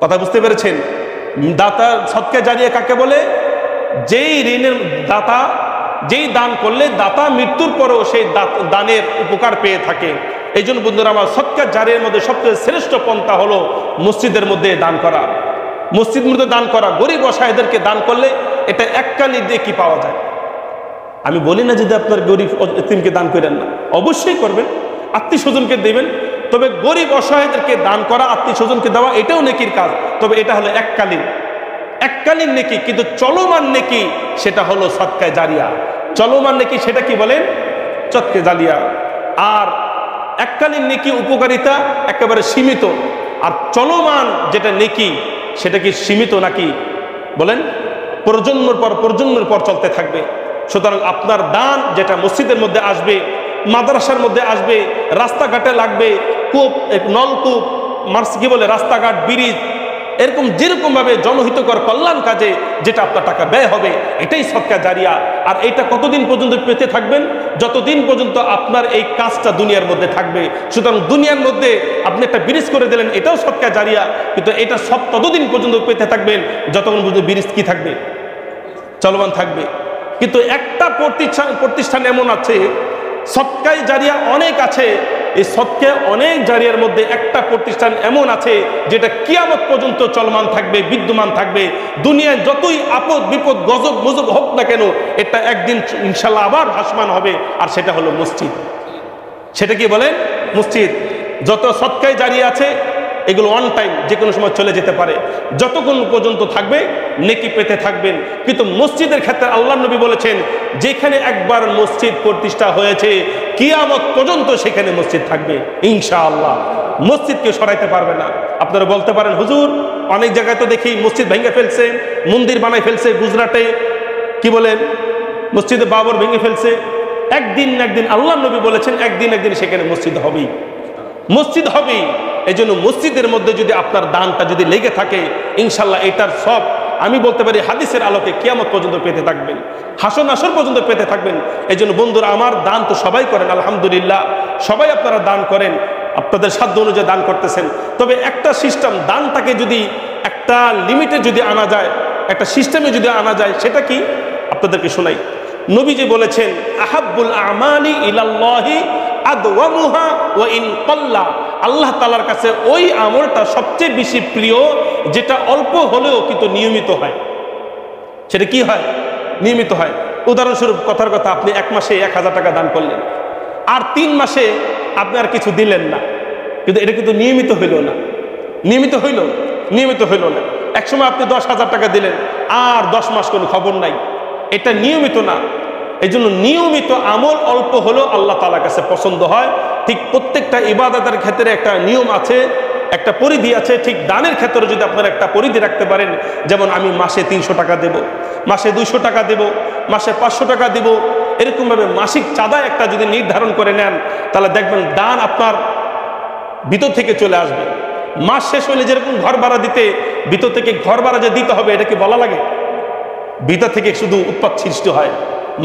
কথা বুঝতে পেরেছেন? দাতা সদকা জারিয়া কাকে বলে? যেই ঋণের দাতা, যেই দান করলে দাতা মৃত্যুর পরেও সেই দানের উপকার পেয়ে থাকে। এই জন্য বন্ধুরা আমার, সদকা জারিয়ার মধ্যে সবচেয়ে শ্রেষ্ঠ পন্থা হলো মসজিদের মধ্যে দান করা। মসজিদের মধ্যে দান করা, গরিব অসহায়দেরকে দান করলে এটা এককালী দিয়ে কি পাওয়া যায়। আমি বলি না যদি আপনার গরিব এতিমকে দান করেন না, অবশ্যই করবেন, আত্মীয় স্বজনকে দেবেন, তবে গরিব অসহায়দেরকে দান করা, আত্মীয় স্বজনকে দেওয়া এটাও নেকির কাজ, তবে এটা হলো এককালীন নেকি। কিন্তু চলমান নেকি সেটা হলো সদকায়ে জারিয়া। চলমান নেকি সেটা কি বলেন? সদকায়ে জারিয়া। আর এককালীন নেকি উপকারিতা একেবারে সীমিত, আর চলমান যেটা নেকি সেটা কি সীমিত নাকি বলেন? প্রজন্মের পর চলতে থাকবে। সুতরাং আপনার দান যেটা মসজিদের মধ্যে আসবে, মাদ্রাসার মধ্যে আসবে, রাস্তাঘাটে লাগবে, কূপ, নলকূপ, কি বলে, রাস্তাঘাট, ব্রিজ, এরকম যেরকম ভাবে জনহিতকর কল্যাণ কাজে যেটা আপনার টাকা ব্যয় হবে এটাই সদকা জারিয়া। আর এটা কতদিন পর্যন্ত পেতে থাকবেন? যতদিন পর্যন্ত আপনার এই কাজটা দুনিয়ার মধ্যে থাকবে। সুতরাং দুনিয়ার মধ্যে আপনি একটা ব্রিজ করে দিলেন, এটাও সদকা জারিয়া, কিন্তু এটা সব ততদিন পর্যন্ত পেতে থাকবেন যতক্ষণ পর্যন্ত ব্রিজ কি থাকবে, চলমান থাকবে। কিন্তু একটা প্রতিষ্ঠান এমন আছে, সদকায়ে জারিয়া অনেক আছে, এই সদকায়ে অনেক জারিয়ার মধ্যে একটা প্রতিষ্ঠান এমন আছে যেটা কিয়ামত পর্যন্ত চলমান থাকবে, বিদ্যমান থাকবে। দুনিয়ায় যতই আপদ বিপদ গজব মজব হোক না কেন এটা একদিন ইনশাল্লাহ আবার ভাসমান হবে, আর সেটা হলো মসজিদ। সেটা কি বলেন? মসজিদ। যত সদকায়ে জারিয়া আছে এগুলো ওয়ান টাইম, যে কোনো সময় চলে যেতে পারে, যতক্ষণ পর্যন্ত থাকবে নেকি পেতে থাকবেন। কিন্তু মসজিদের ক্ষেত্রে আল্লাহ নবী বলেছেন যেখানে একবার মসজিদ প্রতিষ্ঠা হয়েছে কিয়ামত পর্যন্ত সেখানে মসজিদ থাকবে ইনশাআল্লাহ। মসজিদকে সরাইতে পারবে না। আপনারা বলতে পারেন হুজুর অনেক জায়গায় তো দেখি মসজিদ ভেঙে ফেলছে, মন্দির বানাই ফেলছে, গুজরাটে কি বলেন মসজিদে বাবর ভেঙে ফেলছে। একদিন আল্লাহ নবী বলেছেন একদিন সেখানে মসজিদ হবেই, মসজিদ হবেই। এই জন্য মসজিদের মধ্যে যদি আপনার দানটা যদি লেগে থাকে ইনশাল্লাহ এটার সব আমি বলতে পারি হাদিসের আলোকে কিয়ামত পর্যন্ত পেতে থাকবেন, হাসর নাসর পর্যন্ত পেতে থাকবেন। এই জন্য বন্ধুরা আমার, দান তো সবাই করেন আলহামদুলিল্লাহ, সবাই আপনারা দান করেন, আপনাদের সাধ্য অনুযায়ী দান করতেছেন। তবে একটা সিস্টেম, দানটাকে যদি একটা লিমিটে যদি আনা যায়, একটা সিস্টেমে যদি আনা যায়, সেটা কি আপনাদেরকে শোনাই। নবীজি বলেছেন আহাব্বুল আমালি ইলাল্লাহি আদওয়ামুহা ওয়া ইন ক্বাল্লা, আল্লাহ তাআলার কাছে ওই আমলটা সবচেয়ে বেশি প্রিয় যেটা অল্প হলেও কিন্তু নিয়মিত হয়। সেটা কি হয়? নিয়মিত হয়। উদাহরণস্বরূপ কথার কথা, আপনি 1 মাসে 1000 টাকা দান করলেন, আর 3 মাসে আপনি আর কিছু দিলেন না, কিন্তু এটা কিন্তু নিয়মিত হইল না, নিয়মিত হইল না। একসময় আপনি 10,000 টাকা দিলেন, আর 10 মাস কোনো খবর নাই, এটা নিয়মিত না। এই জন্য নিয়মিত আমল অল্প হলেও আল্লাহ তাআলার কাছে পছন্দ হয়। ঠিক প্রত্যেকটা ইবাদতের ক্ষেত্রে একটা নিয়ম আছে, একটা পরিধি আছে। ঠিক দানের ক্ষেত্রে যদি আপনারা একটা পরিধি রাখতে পারেন, যেমন আমি মাসে 300 টাকা দেব, মাসে 200 টাকা দেব, মাসে 500 টাকা দেব, এরকমভাবে মাসিক চাঁদা একটা যদি নির্ধারণ করে নেন, তাহলে দেখবেন দান আপনার ভিতর থেকে চলে আসবে। মাস শেষ হলে যেরকম ঘর ভাড়া দিতে ভিতর থেকে ঘর ভাড়া যে দিতে হবে, এটা কি বলা লাগে? ভিতর থেকে শুধু উৎপাত সৃষ্টি হয়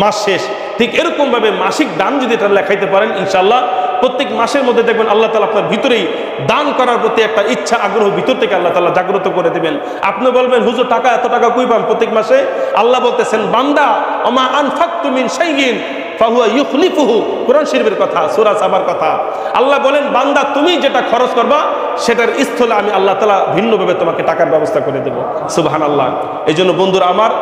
মাস শেষ। ঠিক এরকম ভাবে মাসিক দান যদি এটা লেখাইতে পারেন, ইনশাআল্লাহ প্রত্যেক মাসের মধ্যে দেখবেন আল্লাহ তাআলা আপনার ভিতরেই দান করার প্রতি একটা ইচ্ছা, আগ্রহ ভিতর থেকে আল্লাহ তাআলা জাগ্রত করে দেবেন। আপনি বলবেন, হুজুর টাকা এত টাকা কই পান প্রত্যেক মাসে? আল্লাহ বলতেছেন, বান্দা ওমা আনফাকতু মিন শাইইন ফাহুয়া ইউখলিফুহু, কোরআন শরীফের কথা, সূরা সাবার কথা। আল্লাহ বলেন, বান্দা তুমি যেটা খরচ করবা সেটার স্থলে আমি আল্লাহ তাআলা ভিন্নভাবে তোমাকে টাকার ব্যবস্থা করে দেব। সুবহানাল্লাহ। এই জন্য বন্ধুরা আমার,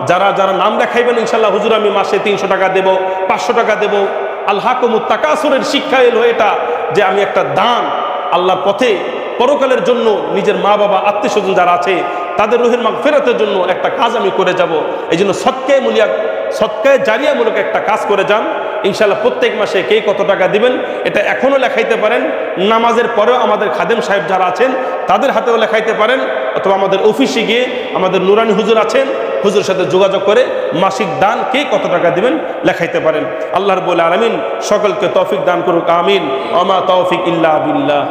যারা যারা নাম দেখাইবেন ইনশাআল্লাহ, হুজুর আমি মাসে 300 টাকা দেব, 500 টাকা দেব, আলহাকুমুত তাকাসুরের শিক্ষা এলো এটা, যে আমি একটা দান আল্লাহর পথে পরকালের জন্য, নিজের মা বাবা আত্মীয় স্বজন যারা আছে তাদের রুহের মাগফিরাতের জন্য একটা কাজ আমি করে যাব। এই জন্য সদকায়ে জারিয়ামূলক একটা কাজ করে যান। ইনশাআল্লাহ প্রত্যেক মাসে কে কত টাকা দিবেন এটা এখনও লেখাইতে পারেন। নামাজের পরেও আমাদের খাদেম সাহেব যারা আছেন তাদের হাতেও লেখাইতে পারেন, অথবা আমাদের অফিসে গিয়ে আমাদের নুরানি হুজুর আছেন, হুজুরের সাথে যোগাযোগ করে মাসিক দান কে কত টাকা দিবেন লেখাইতে পারেন। আল্লাহ রাব্বুল আলামিন সকলকে তৌফিক দান করুক, আমিন। ওয়া মা তৌফিক ইল্লা বিল্লাহ।